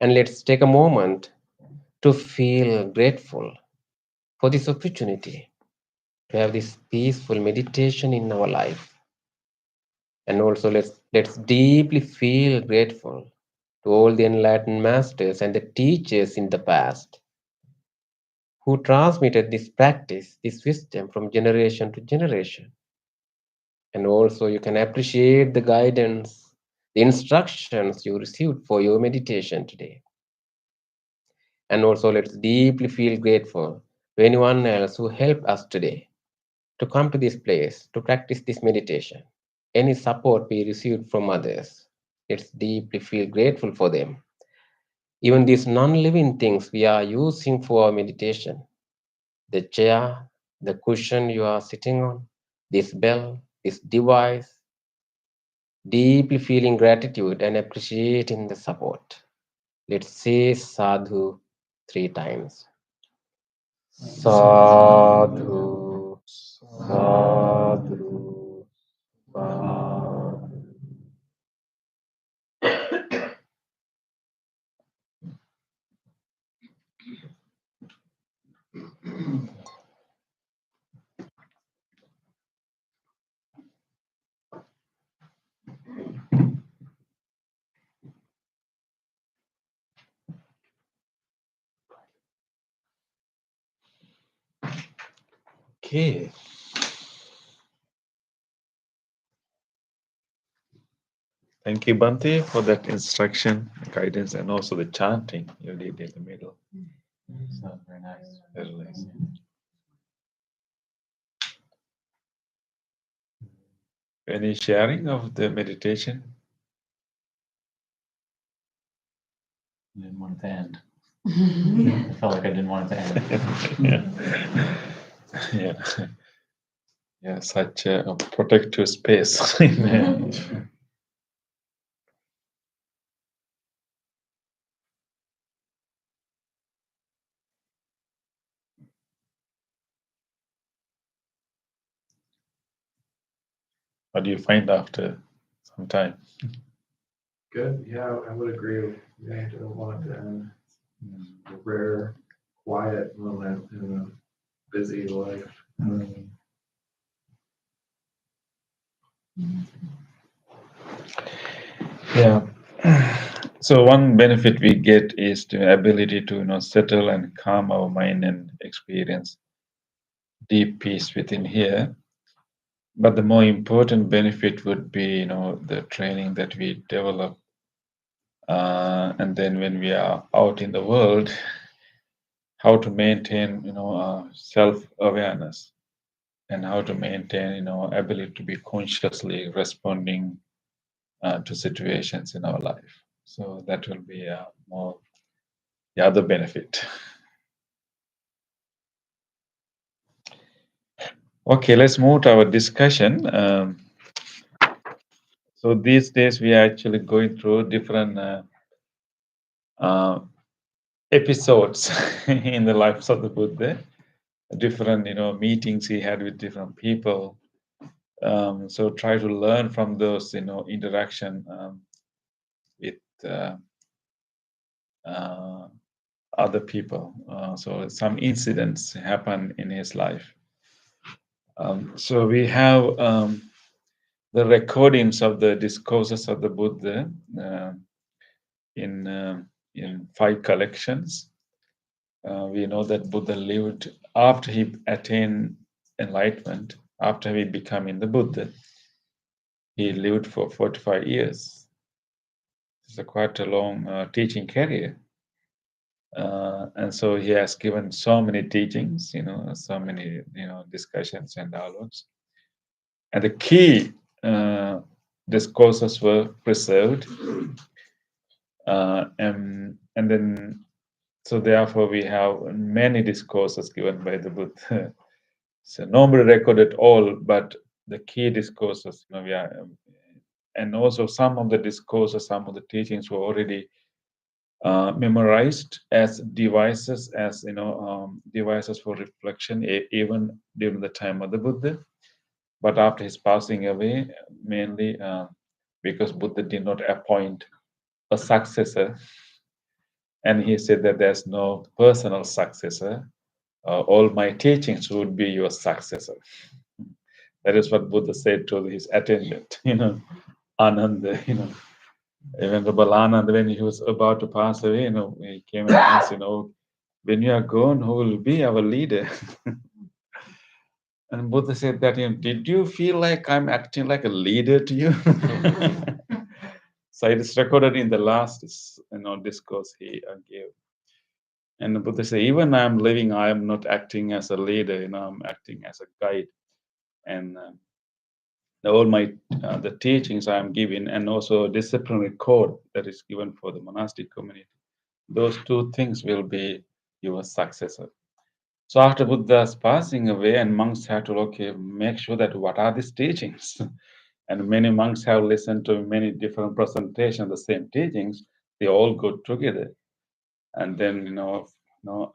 And let's take a moment to feel grateful for this opportunity to have this peaceful meditation in our life. And also let's deeply feel grateful to all the enlightened masters and the teachers in the past who transmitted this practice, this wisdom from generation to generation. And also you can appreciate the guidance, the instructions you received for your meditation today. And also let's deeply feel grateful to anyone else who helped us today to come to this place to practice this meditation. Any support we received from others, let's deeply feel grateful for them. Even these non-living things we are using for our meditation, the chair, the cushion you are sitting on, this bell, this device, deeply feeling gratitude and appreciating the support. Let's say sadhu 3 times. Sadhu, sadhu, sadhu. Okay. Thank you, Bhante, for that instruction, guidance, and also the chanting you did in the middle. So very nice. Very nice. Any sharing of the meditation? I didn't want it to end. I felt like I didn't want it to end. Yeah. Yeah, such a protective space. Yeah. What do you find after some time? Good. Yeah, I would agree. Yeah, I don't want it to end. A rare, quiet moment in a busy life. Yeah. So one benefit we get is the ability to settle and calm our mind and experience deep peace within here. But the more important benefit would be the training that we develop, and then when we are out in the world, how to maintain self-awareness and how to maintain ability to be consciously responding to situations in our life. So that will be more the other benefit. Okay, let's move to our discussion. So these days we are actually going through different uh, episodes in the lives of the Buddha, different meetings he had with different people. So try to learn from those interaction with uh, other people. So some incidents happen in his life. So we have the recordings of the discourses of the Buddha in 5 collections. We know that Buddha lived after he attained enlightenment, after he becoming the Buddha. He lived for 45 years. It's quite a long teaching career. And so he has given so many teachings, so many, discussions and dialogues. And the key discourses were preserved. And then, so therefore, we have many discourses given by the Buddha. So nobody recorded all, but the key discourses, we are, and also some of the discourses, some of the teachings were already memorized as devices, devices for reflection, even during the time of the Buddha. But after his passing away, mainly because Buddha did not appoint a successor, and he said that there's no personal successor. All my teachings would be your successor. That is what Buddha said to his attendant, Ananda, Even Ananda, when he was about to pass away, he came and asked, when you are gone, who will be our leader? And Buddha said that, did you feel like I'm acting like a leader to you? So it is recorded in the last, discourse he gave. And the Buddha said, even I'm living, I am not acting as a leader, I'm acting as a guide. And all my the teachings I am giving, and also disciplinary code that is given for the monastic community. Those 2 things will be your successor. So after Buddha's passing away, and monks had to make sure that what are these teachings, and many monks have listened to many different presentations of the same teachings. They all go together, and then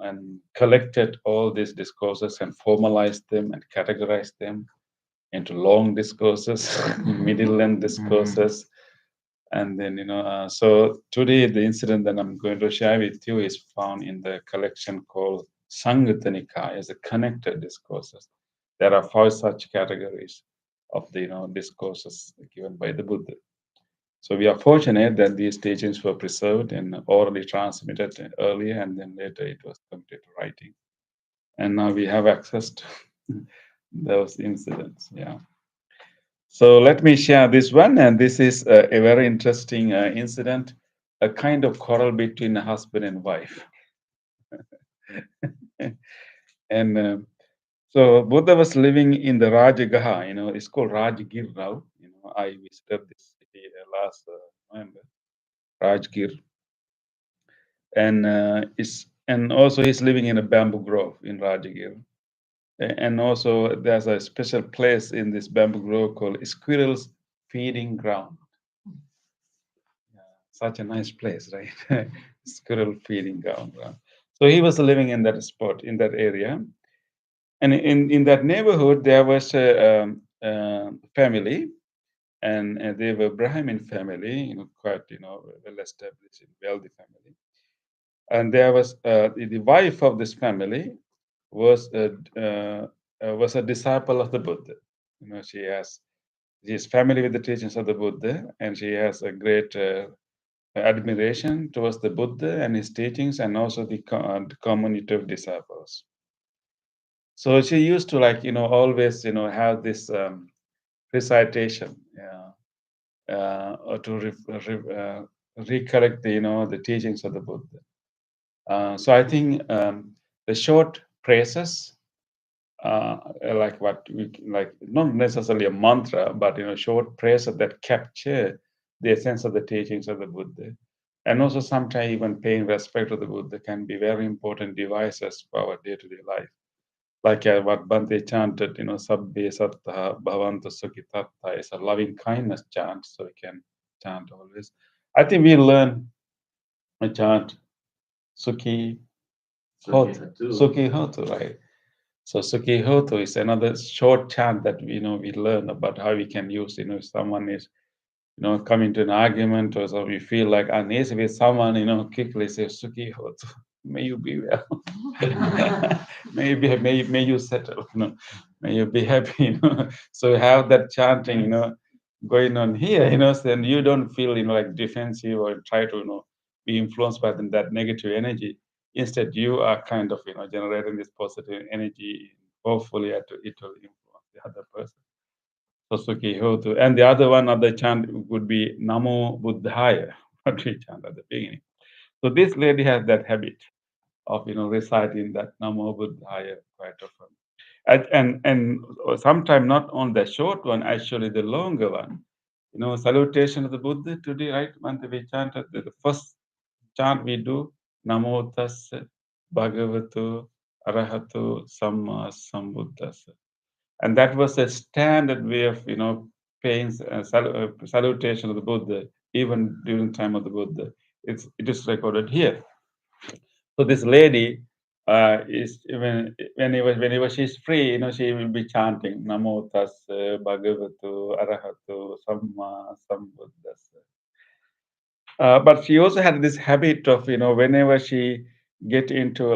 and collected all these discourses and formalized them and categorized them into long discourses, middle length discourses. And then, so today the incident that I'm going to share with you is found in the collection called Samyutta Nikaya as a connected discourses. There are 5 such categories of the, discourses given by the Buddha. So we are fortunate that these teachings were preserved and orally transmitted earlier, and then later it was committed to writing. And now we have access to those incidents. Yeah. So let me share this one, and this is a very interesting incident, a kind of quarrel between a husband and wife. And so Buddha was living in the Rajagaha, it's called Rajgir now. I visited this city last November, Rajgir, and and also he's living in a bamboo grove in Rajgir. And also there's a special place in this bamboo grove called Squirrel's Feeding Ground. Such a nice place, right? Squirrel feeding ground. So he was living in that spot, in that area. And in that neighborhood, there was a family, and they were Brahmin family, quite, well established, wealthy family. And there was the wife of this family was a disciple of the Buddha. She's family with the teachings of the Buddha, and she has a great admiration towards the Buddha and his teachings, and also the community of disciples. So she used to always have this recitation, or to recollect the teachings of the Buddha. So I think the short phrases, like what we like, not necessarily a mantra, but short phrases that capture the essence of the teachings of the Buddha. And also sometimes even paying respect to the Buddha can be very important devices for our day-to-day life. Like what Bante chanted, Sabbe Sattha Bhavantu Sukhitattha is a loving kindness chant, so we can chant always. I think we learn a chant Sukhi Hotu, Sukhi Hotu, right? So Sukhi Hotu is another short chant that we learn about how we can use. If someone is coming to an argument or so, we feel like uneasy with someone, quickly say Sukhi Hotu. May you be well. may you settle. May you be happy. So have that chanting, going on here. Then you don't feel like defensive or try to be influenced by that negative energy. Instead, you are kind of generating this positive energy. Hopefully, it will influence the other person. So Sukhi Hotu. And the other chant would be Namo Buddhaya, what we chant at the beginning. So this lady has that habit of reciting that Namo Buddhaya quite often. And sometimes not on the short one, actually the longer one. Salutation of the Buddha today, right? When we chanted the first chant we do, Namo Tassa Bhagavato Arahato Samma Sambuddhassa. And that was a standard way of paying salutation of the Buddha even during the time of the Buddha. It is recorded here. So this lady is whenever she's free, she will be chanting Namo Tassa Bhagavato Arahato Samma Sambuddhassa. But she also had this habit of whenever she get into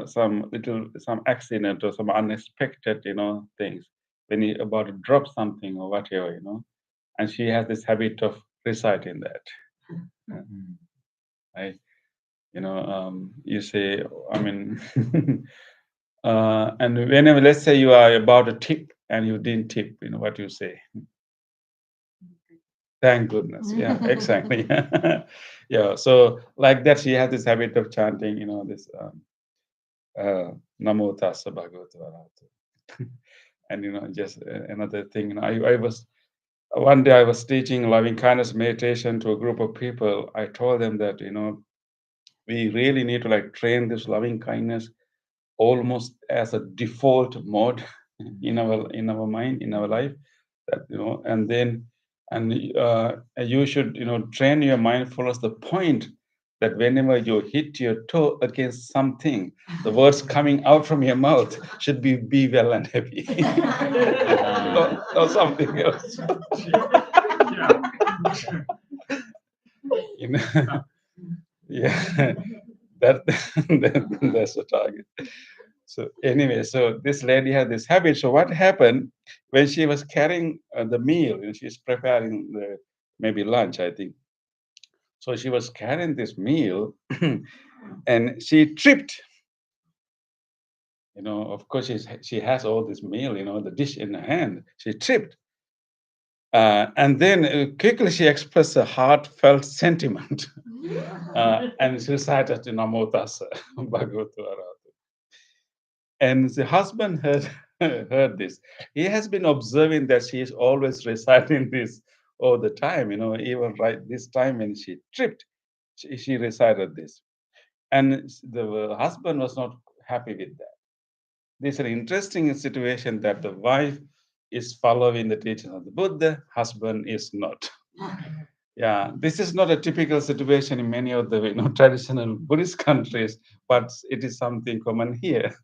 some accident or some unexpected things, when you about to drop something or whatever, and she has this habit of reciting that. Right? You say, I mean, and whenever, let's say you are about to tip and you didn't tip, what you say? Thank goodness. Yeah, exactly. Yeah. So like that, she has this habit of chanting, this Namo Tassa Bhagavato Arahato. And just another thing, I was one day I was teaching loving kindness meditation to a group of people. I told them that we really need to train this loving kindness almost as a default mode in our mind, in our life. That and then you should train your mindfulness the point that whenever you hit your toe against something, the words coming out from your mouth should be well and happy. Or something else. Yeah, that's the target. So anyway, so this lady had this habit. So what happened when she was carrying the meal? She's preparing maybe lunch, I think. So she was carrying this meal, and she tripped. Of course, she has all this meal, the dish in her hand. She tripped, and then quickly she expressed a heartfelt sentiment, and she recited Namo Tassa Bhagavato Arahato. And the husband heard this. He has been observing that she is always reciting this all the time, even right this time when she tripped, she recited this. And the husband was not happy with that. This is an interesting situation that the wife is following the teachings of the Buddha, husband is not. Yeah, this is not a typical situation in many of the traditional Buddhist countries, but it is something common here.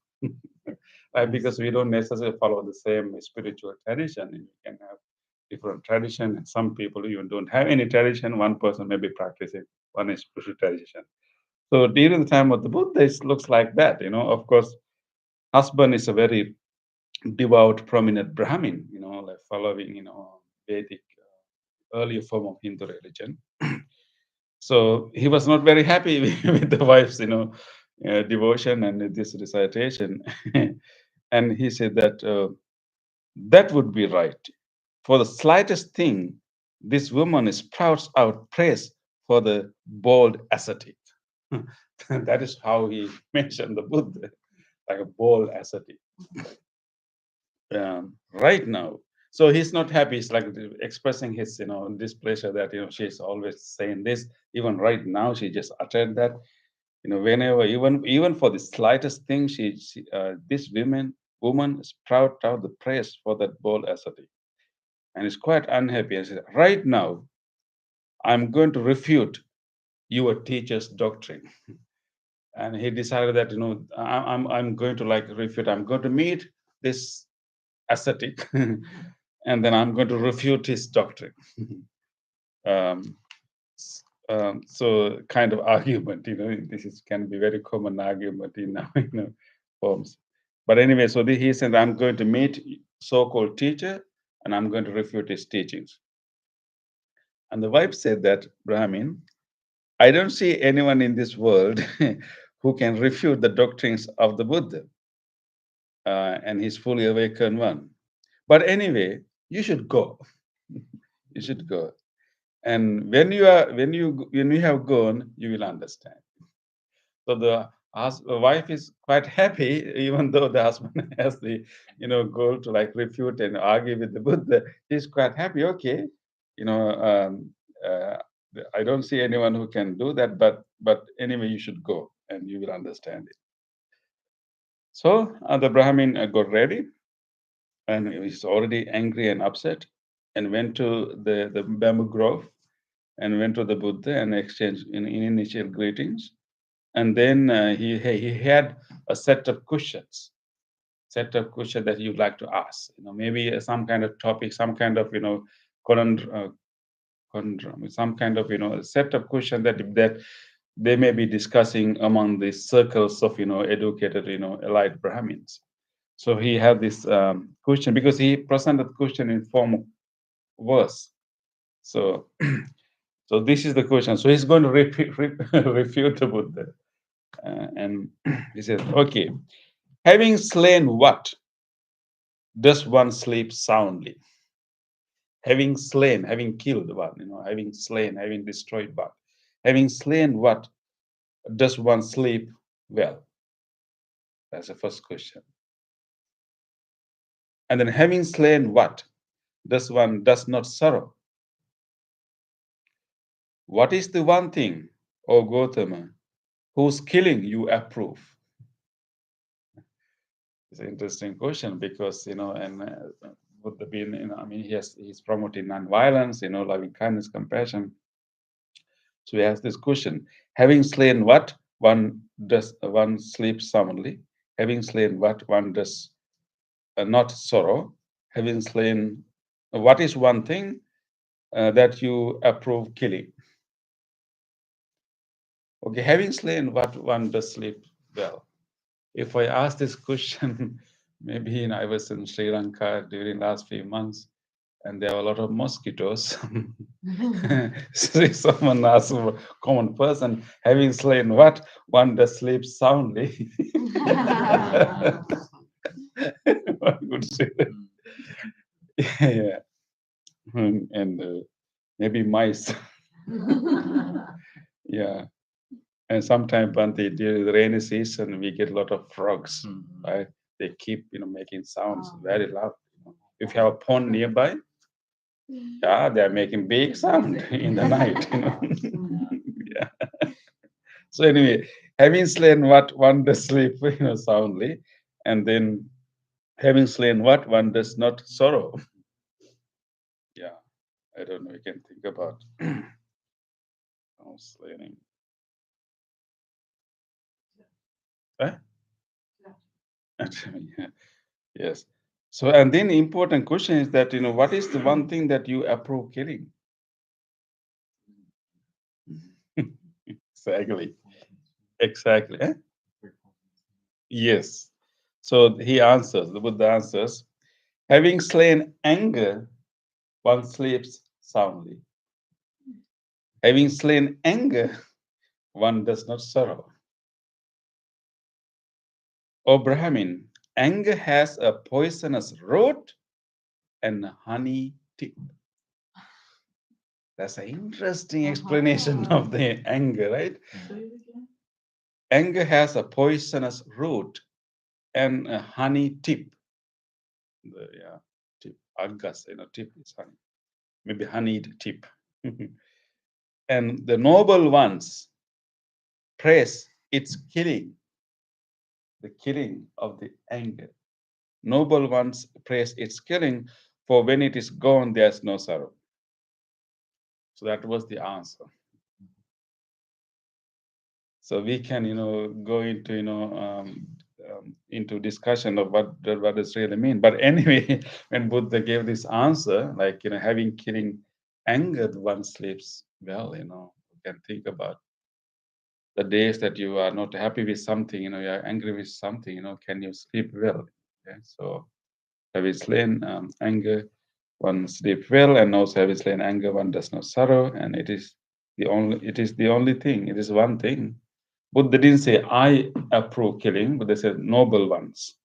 Right? Because we don't necessarily follow the same spiritual tradition. We can have different tradition, and some people even don't have any tradition. One person may be practicing one spiritual tradition. So during the time of the Buddha, it looks like that. Of course, husband is a very devout, prominent Brahmin. Like following Vedic earlier form of Hindu religion. So he was not very happy with the wife's devotion and this recitation. And he said that that would be right. For the slightest thing, this woman sprouts out praise for the bold ascetic. That is how he mentioned the Buddha, like a bold ascetic. Right now, So he's not happy. He's like expressing his, displeasure that, she's always saying this. Even right now, she just uttered that. Whenever, even for the slightest thing, this woman sprout out the praise for that bold ascetic, and is quite unhappy. And said, right now, I'm going to refute your teacher's doctrine. And he decided that, I'm going to like refute. I'm going to meet this ascetic, and then I'm going to refute his doctrine. um, so kind of argument, this can be very common argument in now, forms. But anyway, so he said, I'm going to meet so-called teacher, and I'm going to refute his teachings. And the wife said that, Brahmin, I don't see anyone in this world who can refute the doctrines of the Buddha and his fully awakened one. But anyway, you should go. You should go. And when you have gone, you will understand. So the wife is quite happy, even though the husband has the goal to like refute and argue with the Buddha. He's quite happy. Okay, uh, I don't see anyone who can do that, but anyway, you should go and you will understand it. So the Brahmin got ready, and he's already angry and upset, and went to the bamboo grove, and went to the Buddha and exchanged in initial greetings. And then he had a set of questions that you'd like to ask. Maybe some kind of topic, some kind of conundrum, some kind of set of questions that they may be discussing among the circles of educated elite Brahmins. So he had this question because he presented the question in form of verse. So so this is the question. So he's going to refute the Buddha. And he says, okay, having slain what, does one sleep soundly? Having slain, having killed one, having slain, having destroyed what? Having slain what, does one sleep well? That's the first question. And then having slain what, does one does not sorrow? What is the one thing, O Gautama, whose killing you approve? It's an interesting question because, and Buddha being, he's promoting non-violence, loving kindness, compassion. So he asks this question: having slain what, one sleep soundly? Having slain what, one does not sorrow? Having slain, what is one thing that you approve killing? Okay, having slain what, one does sleep well. If I ask this question, maybe I was in Sri Lanka during last few months, and there were a lot of mosquitoes. So if someone asks a common person, having slain what, one does sleep soundly. One could say that. Yeah. And maybe mice. Yeah. And sometimes, Bhante, during the rainy season, we get a lot of frogs, right? They keep, making sounds very loud. If you have a pond nearby, yeah, they are making big sound in the night, Yeah. So anyway, having slain what, one does sleep, soundly, and then having slain what, one does not sorrow. Yeah, I don't know. You can think about slaying. Huh? Yes. So, and then the important question is that, what is the one thing that you approve killing? Exactly. Exactly. Eh? Yes. So he answers, the Buddha answers, having slain anger, one sleeps soundly. Having slain anger, one does not sorrow. O Brahmin, anger has a poisonous root and a honey tip. That's an interesting explanation of the anger, right? Anger has a poisonous root and a honey tip. Yeah, tip. Aggas, tip is honey. Maybe honeyed tip. And the noble ones praise its killing, the killing of the anger. Noble ones praise its killing, for when it is gone, there's no sorrow. So that was the answer. So we can, go into, into discussion of what does really mean. But anyway, when Buddha gave this answer, like, having killing anger, one sleeps well, you can think about the days that you are not happy with something, you are angry with something, can you sleep well? Okay? So having slain anger, one sleep well, and also having slain anger, one does not sorrow, and it is the only thing. It is one thing. Buddha didn't say I approve killing, but they said noble ones.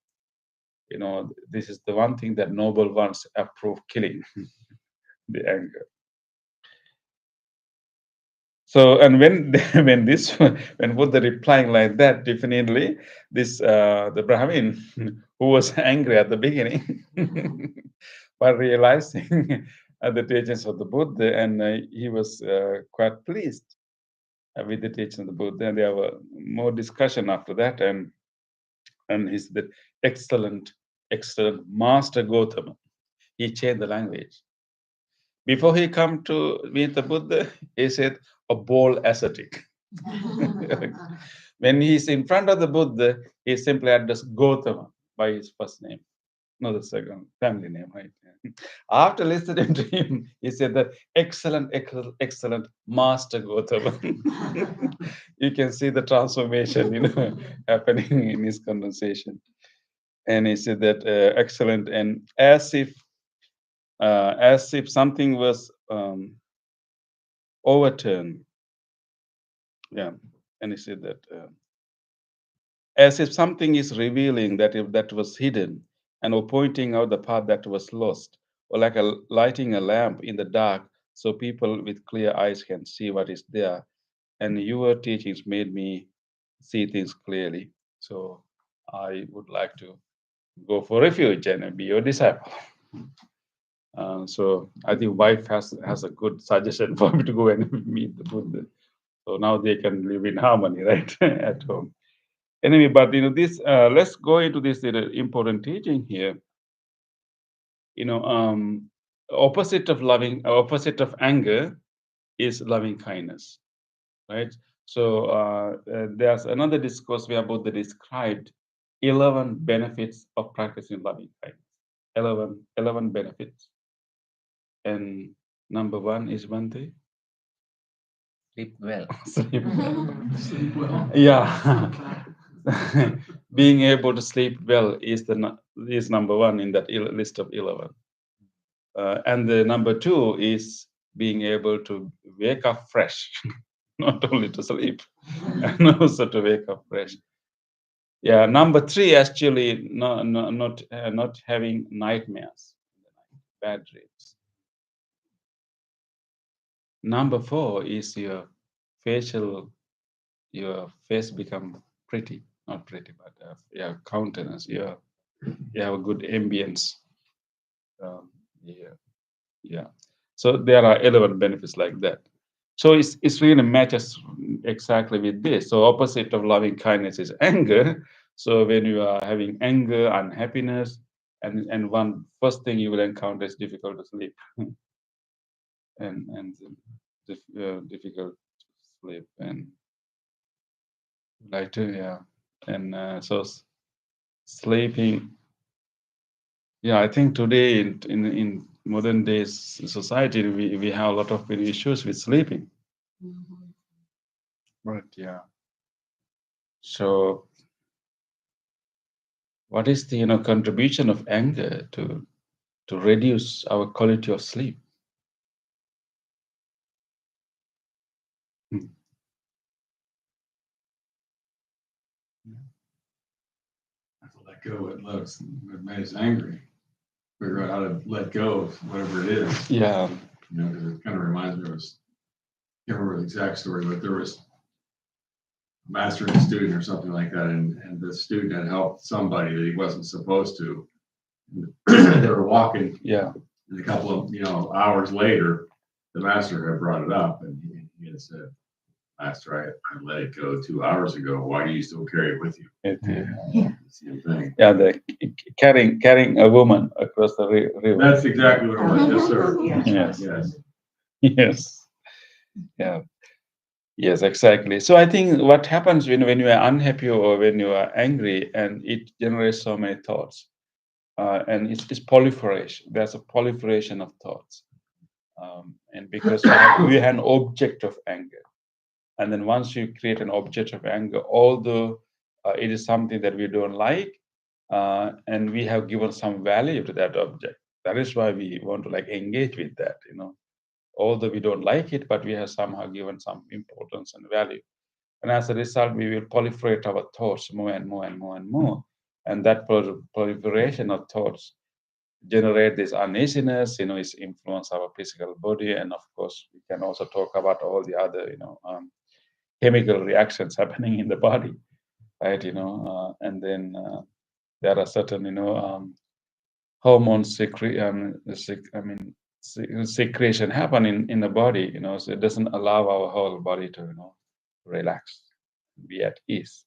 This is the one thing that noble ones approve killing, the anger. So, and when when Buddha replying like that, definitely this the Brahmin who was angry at the beginning, but realizing the teachings of the Buddha, and he was quite pleased with the teachings of the Buddha, and there were more discussion after that, and he said, excellent Master Gautama. He changed the language. Before he come to meet the Buddha, he said, a bold ascetic. When he's in front of the Buddha, he simply addressed Gautama by his first name, not the second family name, right? After listening to him, he said that excellent Master Gautama. You can see the transformation, happening in his conversation. And he said that excellent, and as if something was overturned. Yeah, and he said that as if something is revealing that was hidden, and or pointing out the path that was lost, or like lighting a lamp in the dark, so people with clear eyes can see what is there. And your teachings made me see things clearly. So I would like to go for refuge and be your disciple. So I think wife has a good suggestion for me to go and meet the Buddha. So now they can live in harmony, right, at home. Anyway, but this let's go into this important teaching here. Opposite of anger is loving kindness, right? So there's another discourse where Buddha described 11 benefits of practicing loving kindness. 11 benefits. And number one is Bhante. Sleep well. Sleep well. Sleep well. Yeah. Being able to sleep well is number one in that list of 11. And the number two is being able to wake up fresh, not only to sleep, and also to wake up fresh. Yeah, number three actually not having nightmares, bad dreams. Number four is your face become pretty, not pretty, but your countenance, you have a good ambience. Yeah. So there are 11 benefits like that. So it's really matches exactly with this. So opposite of loving kindness is anger. So when you are having anger, unhappiness, and one first thing you will encounter is difficult to sleep, and difficult to sleep, and like to, yeah, and so sleeping. Yeah, I think today in modern days society we have a lot of issues with sleeping. Right. Yeah. So what is the contribution of anger to reduce our quality of sleep? Hmm. I have to let go what made us angry. Figure out how to let go of whatever it is. Yeah. Because it kind of reminds me of, I can't remember the exact story, but there was a master and a student or something like that, and the student had helped somebody that he wasn't supposed to, They were walking, Yeah. and a couple of hours later, the master had brought it up, and he had said, "Master, I let it go 2 hours ago. Why do you still carry it with you?" Same thing. Yeah, the carrying a woman across the river. That's exactly what it was. Yes, sir. Yes. Yes. Yes. Yeah. Yes, exactly. So I think what happens when you are unhappy or when you are angry, and it generates so many thoughts, and it's proliferation. There's a proliferation of thoughts, and because we have an object of anger, and then once you create an object of anger, although it is something that we don't like, and we have given some value to that object, that is why we want to engage with that. Although we don't like it, but we have somehow given some importance and value. And as a result, we will proliferate our thoughts more and more and more and more. And that proliferation of thoughts generate this uneasiness, it's influence our physical body. And of course, we can also talk about all the other, chemical reactions happening in the body, right? And then there are certain, hormones secretion happen in the body, so it doesn't allow our whole body to, relax, be at ease.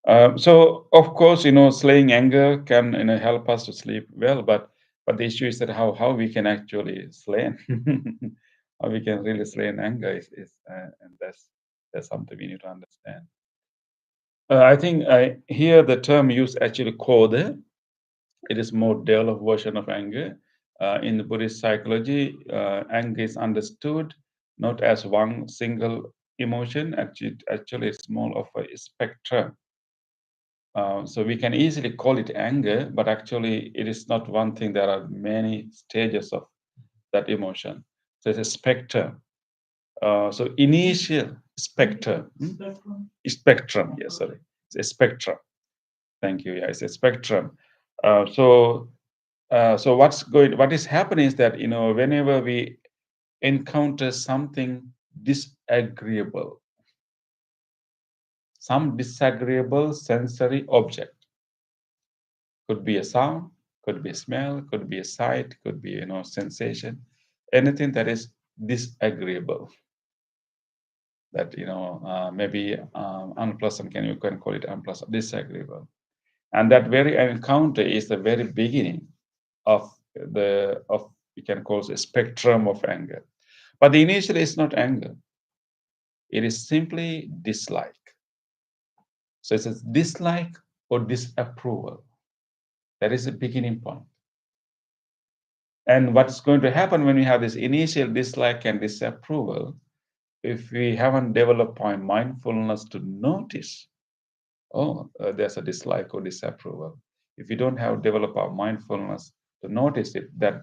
So of course, slaying anger can, help us to sleep well, but the issue is that how we can actually slay, how we can really slay an anger is and that's something we need to understand. I think here the term used actually kode. It is more developed version of anger. In the Buddhist psychology, anger is understood not as one single emotion. Actually, it's more of a spectrum. So we can easily call it anger, but actually it is not one thing. There are many stages of that emotion. So it's a spectrum. So initial spectrum. Spectrum, yes, sorry. It's a spectrum. Thank you. Yeah, it's a spectrum. So what is happening is that, whenever we encounter something disagreeable, some disagreeable sensory object, could be a sound, could be a smell, could be a sight, could be, sensation, anything that is disagreeable, that, maybe unpleasant, you can call it unpleasant, disagreeable. And that very encounter is the very beginning of we can call it a spectrum of anger. But the initial is not anger. It is simply dislike. So it's a dislike or disapproval. That is the beginning point. And what's going to happen when we have this initial dislike and disapproval, if we haven't developed our mindfulness to notice, there's a dislike or disapproval. If we don't have developed our mindfulness to notice it, that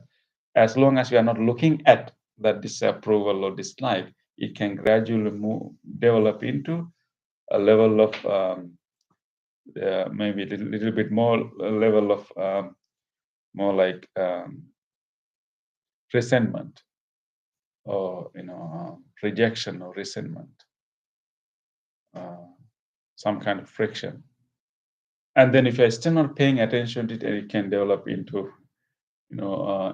as long as we are not looking at that disapproval or dislike, it can gradually develop into a level of maybe a little bit more level of more like resentment, or rejection or resentment, some kind of friction. And then if you're still not paying attention to it, it can develop into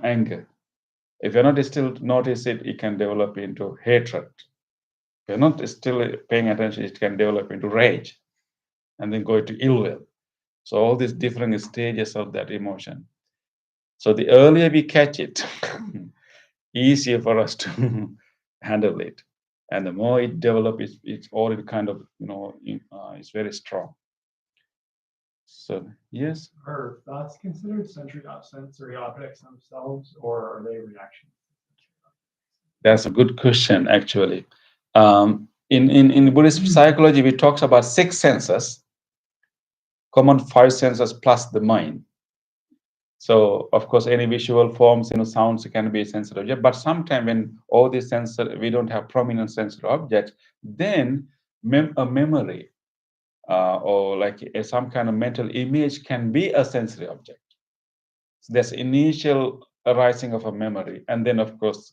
anger. If you're not still notice it, it can develop into hatred. If you're not still paying attention, it can develop into rage, and then go to ill will. So all these different stages of that emotion. So the earlier we catch it, easier for us to handle it. And the more it develops, it's already kind of, it's very strong. So, yes. Are thoughts considered sensory objects themselves, or are they reactions? That's a good question, actually. In Buddhist psychology, we talk about 6 senses, common 5 senses plus the mind. So, of course, any visual forms, sounds can be a sensory object. But sometimes when all these sensory, we don't have prominent sensory objects, then a memory or some kind of mental image can be a sensory object. So there's initial arising of a memory, and then, of course,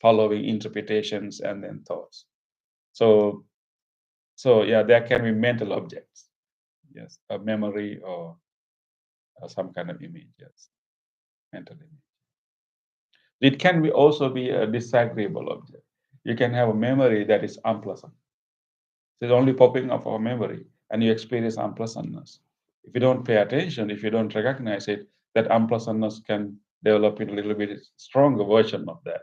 following interpretations and then thoughts. So yeah, there can be mental objects. Yes, a memory or some kind of image, yes, mental image. It can be also be a disagreeable object. You can have a memory that is unpleasant. So it's only popping up our memory, and you experience unpleasantness. If you don't pay attention, if you don't recognize it, that unpleasantness can develop in a little bit stronger version of that,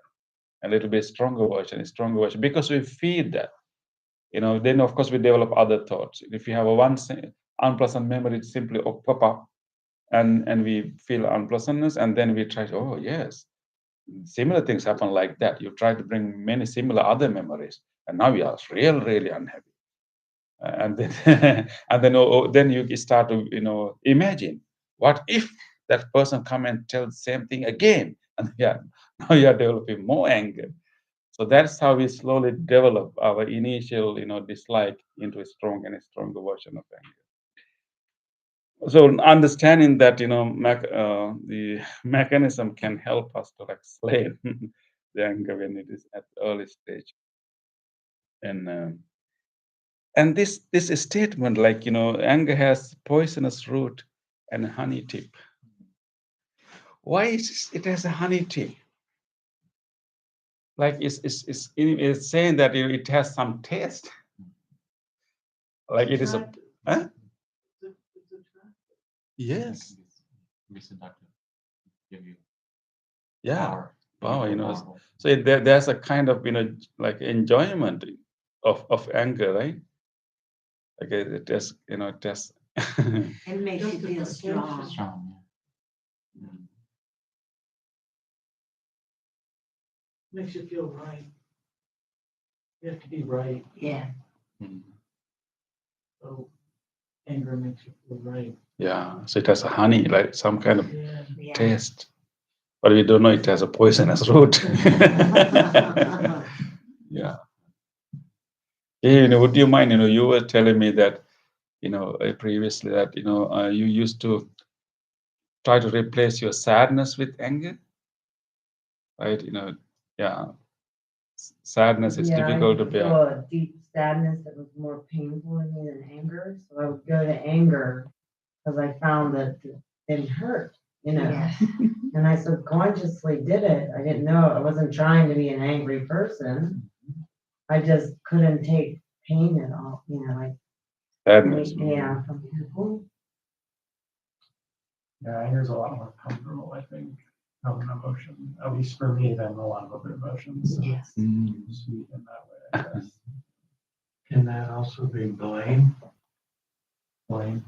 a little bit stronger version, because we feed that. Then of course we develop other thoughts. If you have a unpleasant memory, it simply pop up, and we feel unpleasantness, and then we try to, oh yes, similar things happen like that. You try to bring many similar other memories, and now you are really unhappy. And then then you start to imagine, what if that person come and tell the same thing again, and yeah, now you are developing more anger. So that's how we slowly develop our initial dislike into a stronger version of anger. So understanding that the mechanism can help us to explain the anger when it is at the early stage. And this statement, like anger has poisonous root and a honey tip. Why is it has a honey tip? Like it's saying that it has some taste. Like it is a huh? Yes. Yeah. Wow. So there's a kind of like enjoyment of anger, right? Like it has it has It makes you feel strong. Makes you feel right. You have to be right. Yeah. So anger makes you feel right. Yeah. So it has a honey, like some kind of Yeah. taste. But we don't know it has a poisonous root. Yeah. Would you mind, you were telling me that, previously that, you used to try to replace your sadness with anger, right? Yeah. Sadness is difficult to bear. A deep sadness that was more painful to me than anger. So I would go to anger because I found that it didn't hurt, Yes. And I subconsciously did it. I didn't know. I wasn't trying to be an angry person. I just couldn't take pain at all, like Sadness. yeah, from people. Yeah, anger is a lot more comfortable, I think, of an emotion, at least for me, than a lot of other emotions. Yes. Sweet in that way, I guess. Can that also be blame? Blame.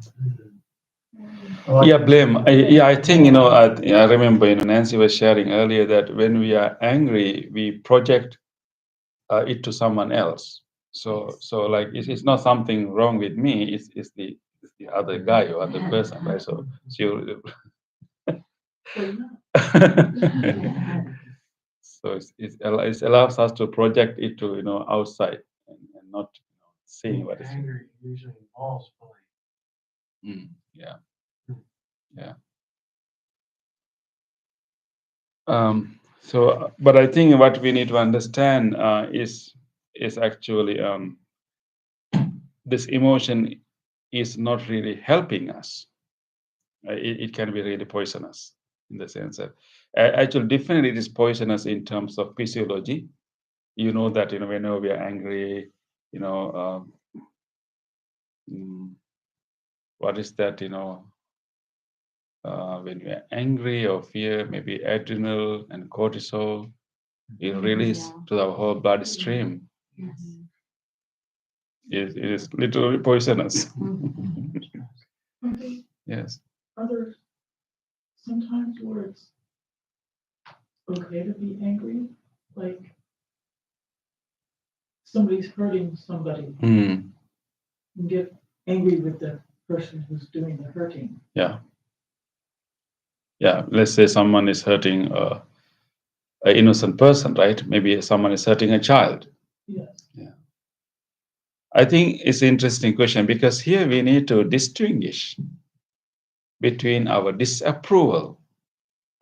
Yeah, blame. I think, I remember, Nancy was sharing earlier that when we are angry, we project it to someone else. So like it's not something wrong with me. It's the other guy or other person, right? So so it allows us to project it to outside and not seeing what is Anger usually involves blame. yeah. So, but I think what we need to understand is actually this emotion is not really helping us. It can be really poisonous in the sense that actually definitely it is poisonous in terms of physiology. You know that whenever we are angry, what is that? When we are angry or fear, maybe adrenal and cortisol, it release to our whole bloodstream. Yes. It is literally poisonous. Yes. Are there sometimes where it's okay to be angry? Like somebody's hurting somebody and get angry with the person who's doing the hurting. Yeah. Let's say someone is hurting an innocent person, right? Maybe someone is hurting a child. Yes. Yeah. I think it's an interesting question because here we need to distinguish between our disapproval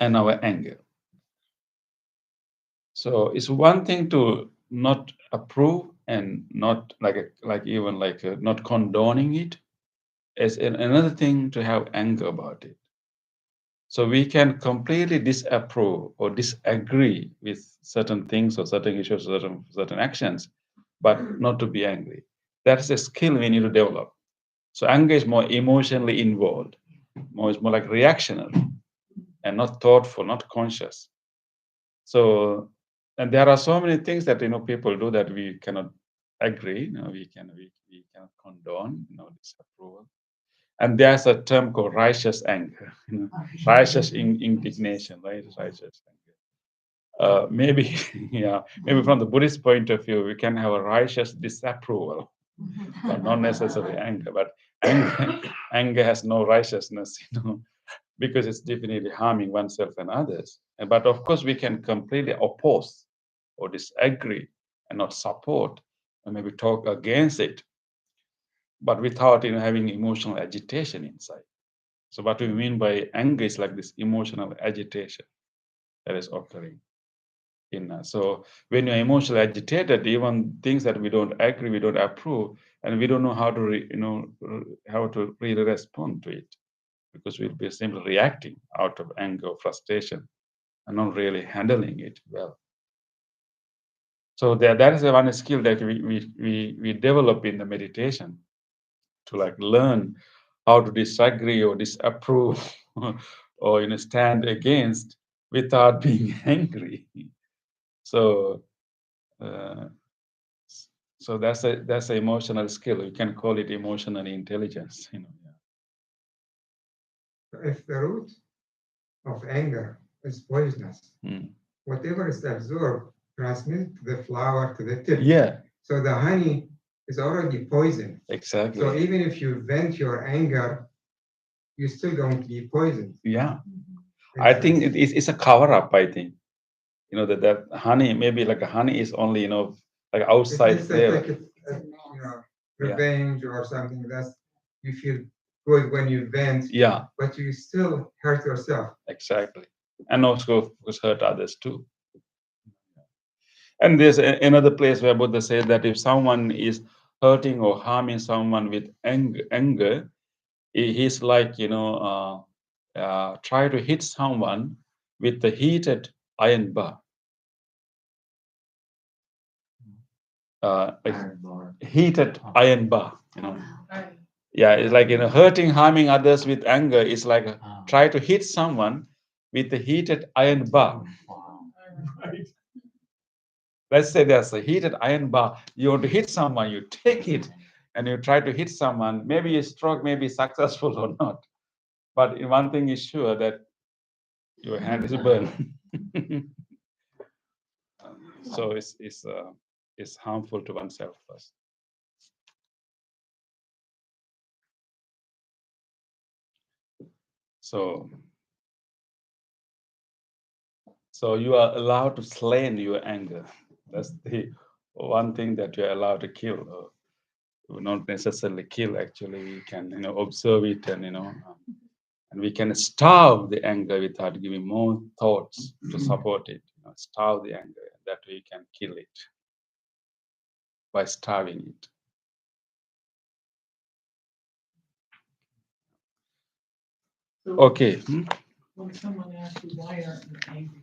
and our anger. So it's one thing to not approve and not not condoning it. It's another thing to have anger about it. So we can completely disapprove or disagree with certain things or certain issues, certain actions, but not to be angry. That's a skill we need to develop. So anger is more emotionally involved, it's more like reactionary and not thoughtful, not conscious. So, and there are so many things that people do that we cannot agree. We cannot condone, disapproval. And there's a term called righteous anger, righteous indignation, right? Righteous anger. Maybe, yeah, maybe from the Buddhist point of view, we can have a righteous disapproval, but not necessarily anger. But anger has no righteousness, because it's definitely harming oneself and others. But of course, we can completely oppose or disagree and not support and maybe talk against it, but without having emotional agitation inside. So what we mean by anger is like this emotional agitation that is occurring in us. So when you're emotionally agitated, even things that we don't agree, we don't approve, and we don't know how to, how to really respond to it, because we'll be simply reacting out of anger or frustration and not really handling it well. So that is one skill that we develop in the meditation, to like learn how to disagree or disapprove or stand against without being angry. So uh, so that's an emotional skill. You can call it emotional intelligence. If the root of anger is poisonous, whatever is absorbed transmits the flower to the tip. Yeah, So the honey is already poisoned. exactly. So even if you vent your anger, you're still going to be poisoned. Yeah, I think it's a cover up. I think that honey, maybe like a honey is only like outside It's flavor. like revenge or something. That's you feel good when you vent, Yeah, but you still hurt yourself. exactly, and also of course hurt others too. And there's another place where Buddha says that if someone is hurting or harming someone with anger, he's like try to hit someone with the heated iron bar. Heated iron bar. Yeah, it's like hurting, harming others with anger is like try to hit someone with a heated iron bar. Let's say there's a heated iron bar. You want to hit someone, you take it and you try to hit someone. Maybe your stroke may be successful or not. But one thing is sure, that your hand is burned. So it's harmful to oneself first. So you are allowed to slay your anger. That's the one thing that you're allowed to kill. Not necessarily kill, actually. We can observe it, and we can starve the anger without giving more thoughts to support it. Starve the anger. That way you can kill it by starving it. Okay. When someone asks you, why aren't you angry?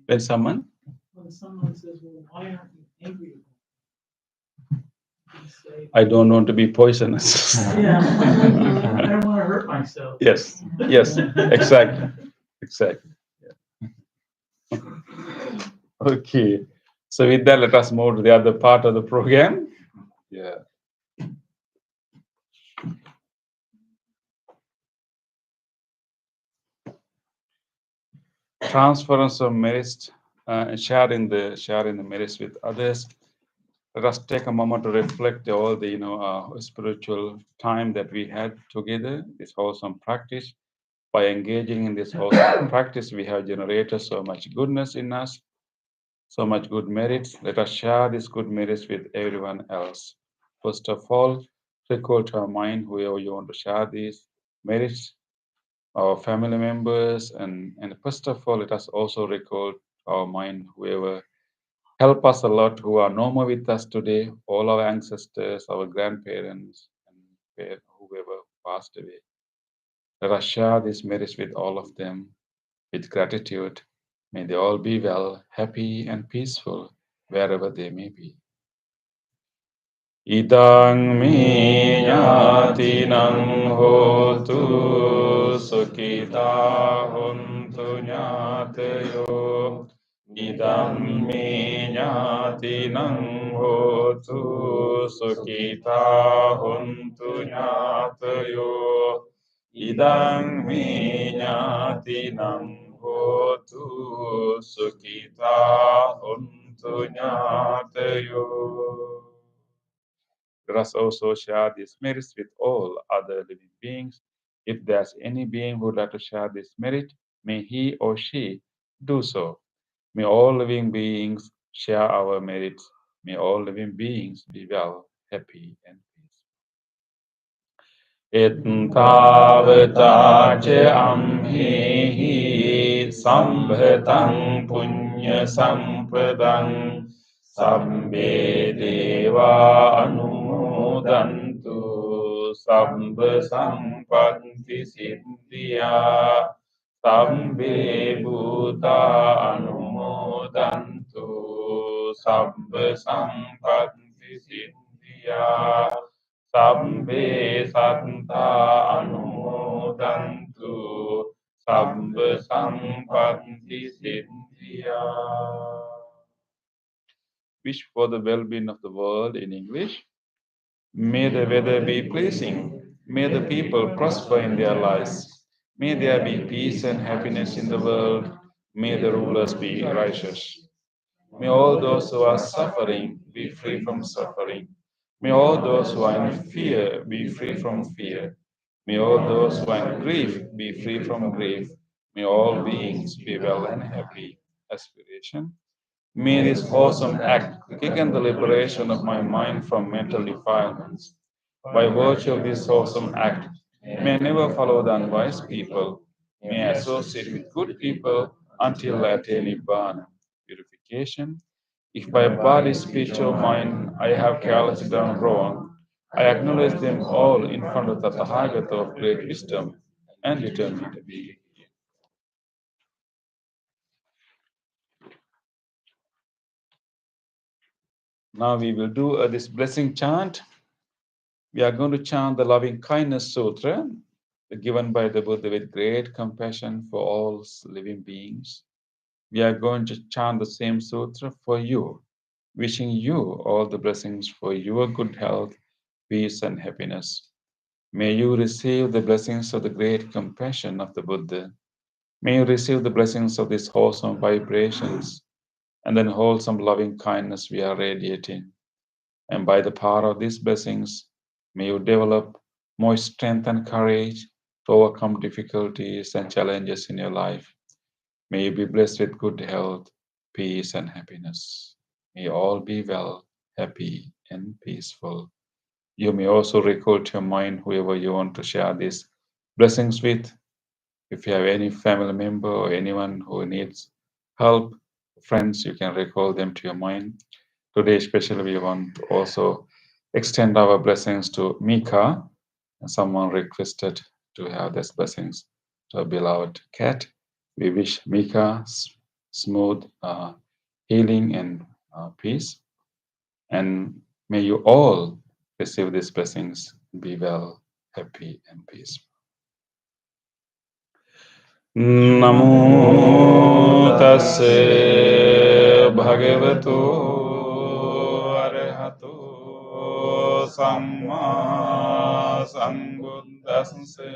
When someone says, well, why aren't you angry? I don't want to be poisonous. Yeah. I don't want to hurt myself. Yes, exactly. Yeah. Okay. So with that, let us move to the other part of the program. Yeah. Transference of merits and sharing the merits with others. Let us take a moment to reflect all the spiritual time that we had together. This wholesome practice. By engaging in this wholesome practice, we have generated so much goodness in us, so much good merits. Let us share these good merits with everyone else. First of all, recall to our mind whoever you want to share these merits, our family members, and first of all, let us also recall to our mind whoever help us a lot, who are no more with us today, all our ancestors, our grandparents, and whoever passed away. Let us share these merits with all of them with gratitude. May they all be well, happy, and peaceful wherever they may be. Idang me nyatinang hotu sukita hontu nyatayo. Idang me nyatinang hotu sukita hontu nyatayo. Idang me nyatinang hotu sukita hontu nyatayo. Let us also share these merits with all other living beings. If there's any being who would like to share this merit, may he or she do so. May all living beings share our merits. May all living beings be well, happy, and peaceful. Ettavata ce amhihi sambhatang punya sampadang sabbe deva anumodantu sabba sampatti siddhya sabbe bhuta anumodantu sabba sampatti siddhya sabbe satta anumodantu sabba sampatti siddhya. Wish for the well-being of the world in English. May the weather be pleasing. May the people prosper in their lives. May there be peace and happiness in the world. May the rulers be righteous. May all those who are suffering be free from suffering. May all those who are in fear be free from fear. May all those who are in grief be free from grief. May all beings be well and happy. Aspiration. May this wholesome act quicken the liberation of my mind from mental defilements. By virtue of this wholesome act, may I never follow the unwise people. May I associate with good people until I attain Nibbana. Purification. If by body, speech, or mind I have carelessly done wrong, I acknowledge them all in front of the Tathagata of great wisdom and determine to be. Now we will do this blessing chant. We are going to chant the Loving Kindness Sutra given by the Buddha with great compassion for all living beings. We are going to chant the same sutra for you, wishing you all the blessings for your good health, peace, and happiness. May you receive the blessings of the great compassion of the Buddha. May you receive the blessings of these wholesome vibrations and then wholesome loving kindness we are radiating. And by the power of these blessings, may you develop more strength and courage to overcome difficulties and challenges in your life. May you be blessed with good health, peace, and happiness. May you all be well, happy, and peaceful. You may also recall to your mind whoever you want to share these blessings with. If you have any family member or anyone who needs help, friends, you can recall them to your mind. Today, especially, we want to also extend our blessings to Mika. And someone requested to have these blessings to a beloved cat. We wish Mika smooth healing and peace. And may you all receive these blessings, be well, happy, and peaceful. Namo tassa bhagavato arahato samma sambuddhassa.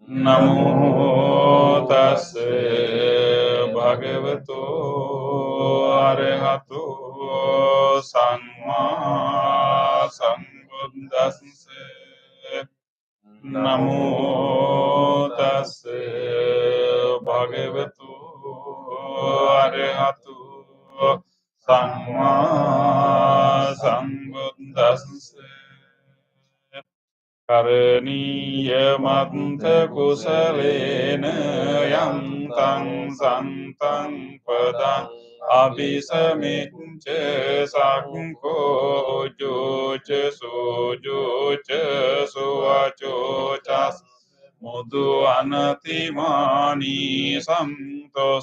Namo tassa bhagavato arahato samma sambuddhassa. Namo tassa bhagavato arahato samma sambuddhassa. Karaniya manta kusalena yantang santang padang abhisamicca sakko joca sojoca suvacoca බුදු අනතිමානී සන්තොසකෝච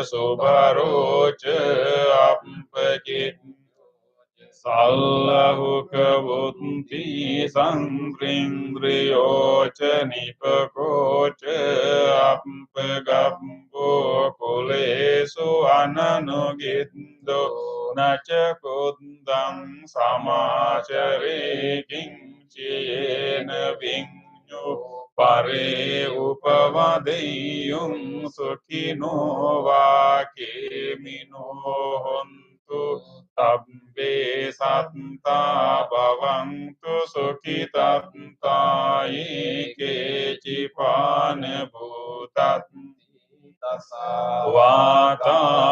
සුබරෝච අපපජිත් සල්ලහුක බුද්ධි සංප්‍රින්ද්‍රියෝච නිපකෝච අපගබ්බෝ කුලේසු අනනුගින්දෝ නච කුද්දං සමාචරේ කිංචේන විඤ්ඤෝ පරේ උපවදෙය්‍යුං සුඛිනෝ වාකේමිනෝ හොන්තු තබ්බේ සත්තා භවන්තු සුඛිතත්තායේ කේචිපාන භූතත් වාතාවරාවා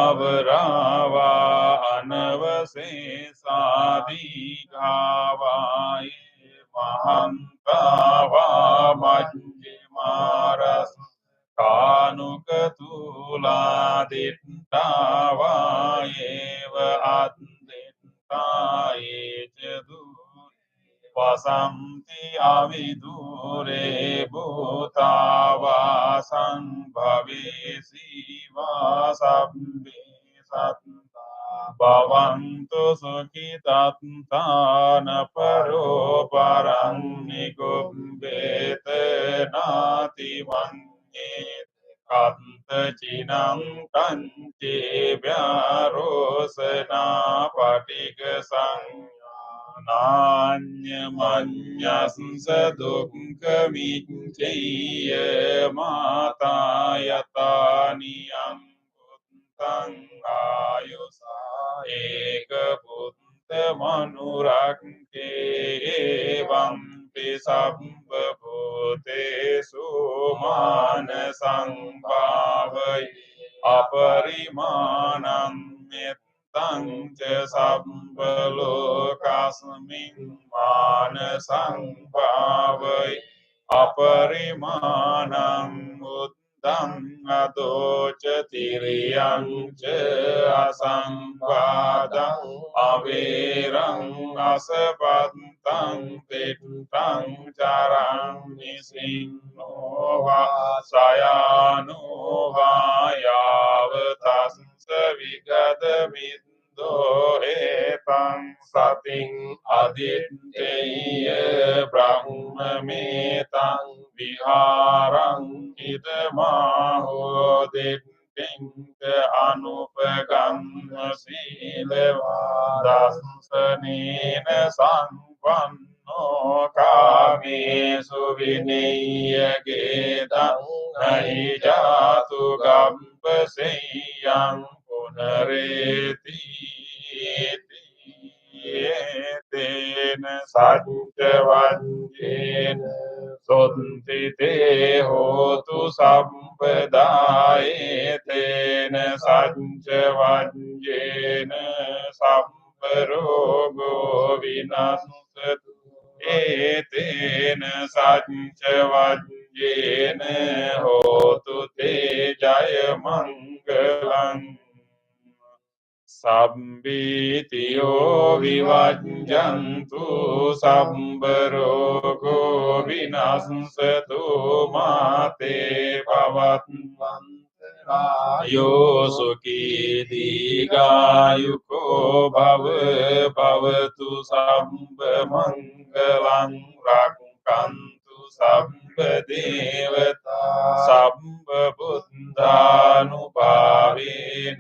අනවසේසාදීඝාවායේ මහන්තාවා මජ්ජිමාරස් කානුකතුලාදිට්ඨාවායේව අද්දිට්ඨායේචදු වසන්ති අවිදුරේ භූතාවා සංභවේසීවා සබ්බේ සත්තා භවන්තු සුඛිතත්තාන පරෝ පරං නිකුම්බේත නාති වඤ්ඤේ කත්ත චිනං කංචේ ව්‍යාරෝසනා පටික සංඥානාඤ්ඤමඤ්ඤස්ස දුක්ඛමිච්ඡේය මාතායතානියං පුත්තං ආයුසා ඒක පුත්ත මනුරක්ඛේ එවං සබ්බ භූතේසු මාන සංභාවයි අපරිමාණං මෙත්තං ච සබ්බ ලෝකස්මින් මාන සංභාවයි අපරිමාණං උත්තං අදෝච තිරියං ච අසංවාදං අවේරං අසපත්තං තිට්ඨං චරං නිසින්නෝ වා සයානෝ වා යාව තස්ස විගත මිද්දෝ හේතං සතින් අදිත්තේය බ්‍රහ්මමේතං විහාරං ඉදමාහෝ දිට්ඨින්ත අනුපගම්ම සීලවා දස්සනේන සංපන්නෝ කාමේසු විනේයගේතං නහි ජාතු ගම්පසෙය්‍යං පුනරේති තේන සච්ච වංජේන සොත්ති තේ හෝතු සම්පදායේ තේන සච්ච වංජේන සම්පරෝගෝ විනස්සතු ඒතේන සච්ච වංජේන හෝතු තේ ජය මංගලං සම්බීතියෝ විවජ්ජන්තු සම්බරෝගෝ විනස්සතු මාතේ භවත්වන්තරායෝ සුඛී දීඝායුකෝ භව භවතු සම්බ මංගලං රක්ඛන්තු සම්බ දේවතා සම්බ බුද්ධානුභාවේන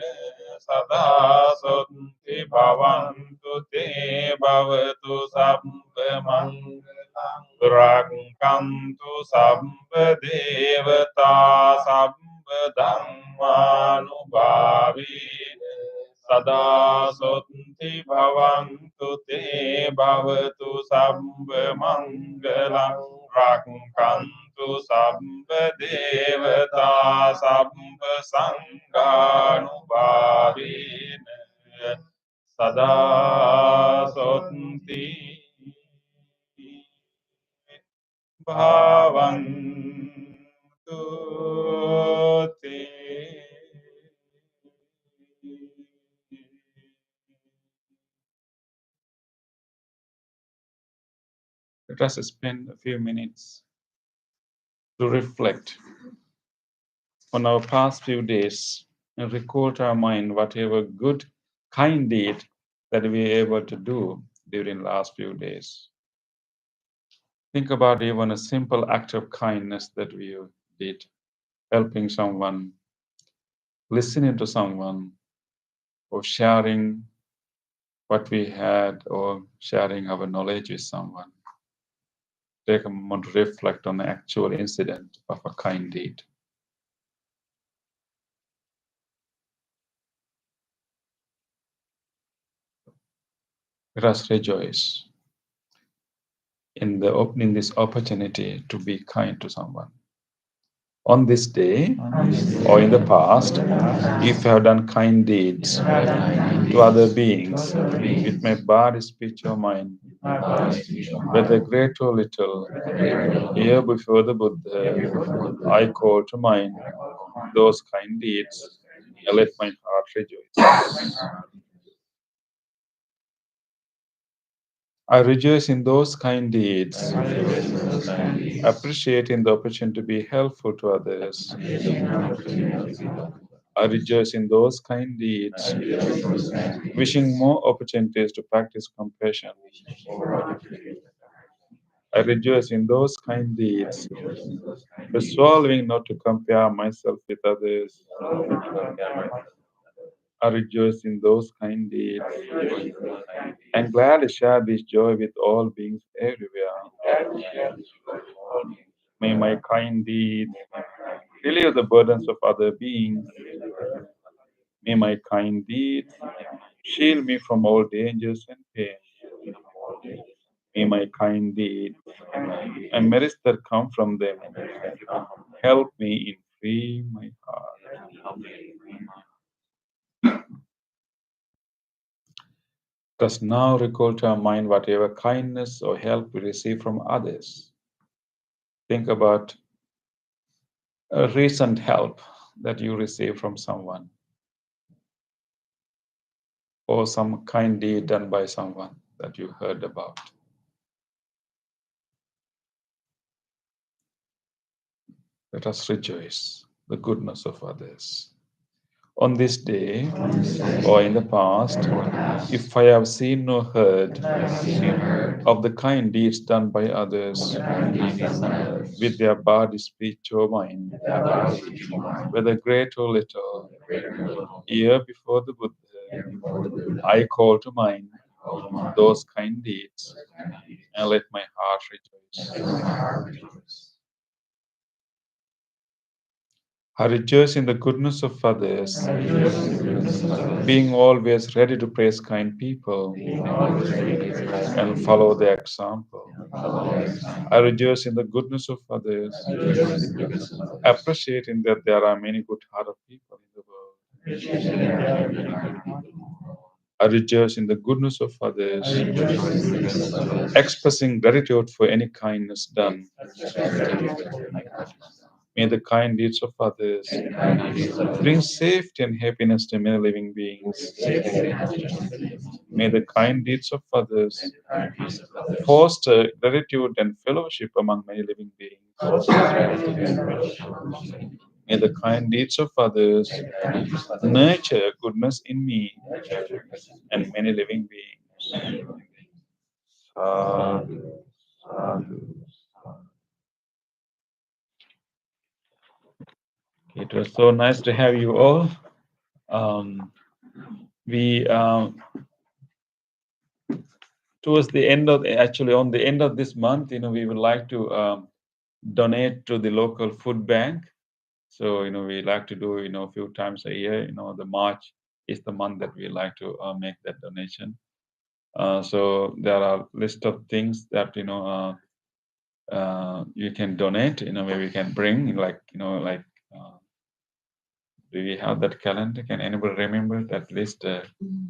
සදා සොත්ති භවන්තු තේ භවතු සම්බ මංගලං රක්ඛන්තු සම්බ දේවතා සම්බ ධම්මානුභාවේන සදා සොත්ති භවන්තු තේ භවතු සම්බ මංගලං රක්ඛන්තු සම්බ දේවතා සම්බ සංඝානුභාවේන සදා සොත්ති භවන්තු තේ. Let us spend a few minutes to reflect on our past few days and recall to our mind whatever good, kind deed that we were able to do during the last few days. Think about even a simple act of kindness that we did, helping someone, listening to someone, or sharing what we had, or sharing our knowledge with someone. Take a moment to reflect on the actual incident of a kind deed. Let us rejoice in opening this opportunity to be kind to someone. On this day or in the past, if you have done kind deeds to other beings with my body, speech, or mind, whether great or little, here before the Buddha, I call to mind those kind deeds and let my heart rejoice. I rejoice in those kind deeds, appreciating the opportunity to be helpful to others. I rejoice in those kind deeds, wishing more opportunities to practice compassion. I rejoice in those kind deeds, resolving not to compare myself with others. I rejoice in those kind deeds and gladly share this joy with all beings everywhere. May my kind deeds relieve the burdens of other beings. May my kind deeds shield me from all dangers and pain. May my kind deeds and merits that come from them help me in freeing my heart. Let us now recall to our mind whatever kindness or help we receive from others. Think about a recent help that you received from someone, or some kind deed done by someone that you heard about. Let us rejoice the goodness of others. On this day or in the past, if I have seen or heard of the kind deeds done by others with their body, speech, or mind, whether great or little, here before the Buddha, I call to mind those kind deeds and let my heart rejoice. I rejoice in the goodness of others, being always ready to praise kind people and follow their example. I rejoice in the goodness of others, appreciating that there are many good-hearted people in the world. I rejoice in the goodness of others, expressing gratitude for any kindness done. May the kind deeds of others bring safety and happiness to many living beings. May the kind deeds of others foster gratitude and fellowship among many living beings. May the kind deeds of others nurture goodness in me and many living beings. Sadhu, sadhu. It was so nice to have you all. We towards the end of actually on the end of this month, we would like to donate to the local food bank. So we like to do a few times a year. The March is the month that we like to make that donation. So there are a list of things that you can donate. Maybe you can bring like do we have that calendar? Can anybody remember that list?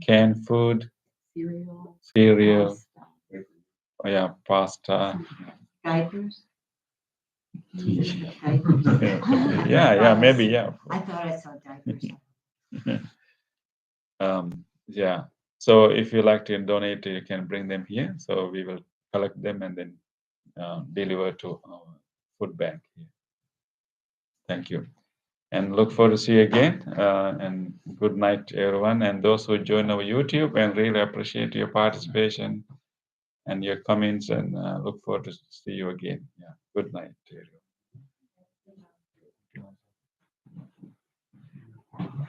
Canned food, cereal, oh yeah, pasta. Diapers? Yeah, maybe, yeah. I thought I saw diapers. Yeah. So if you like to donate, you can bring them here. So we will collect them and then deliver to our food bank here. Thank you. And look forward to see you again. And good night, everyone. And those who join our YouTube, and really appreciate your participation and your comments. And look forward to see you again. Yeah. Good night, everyone.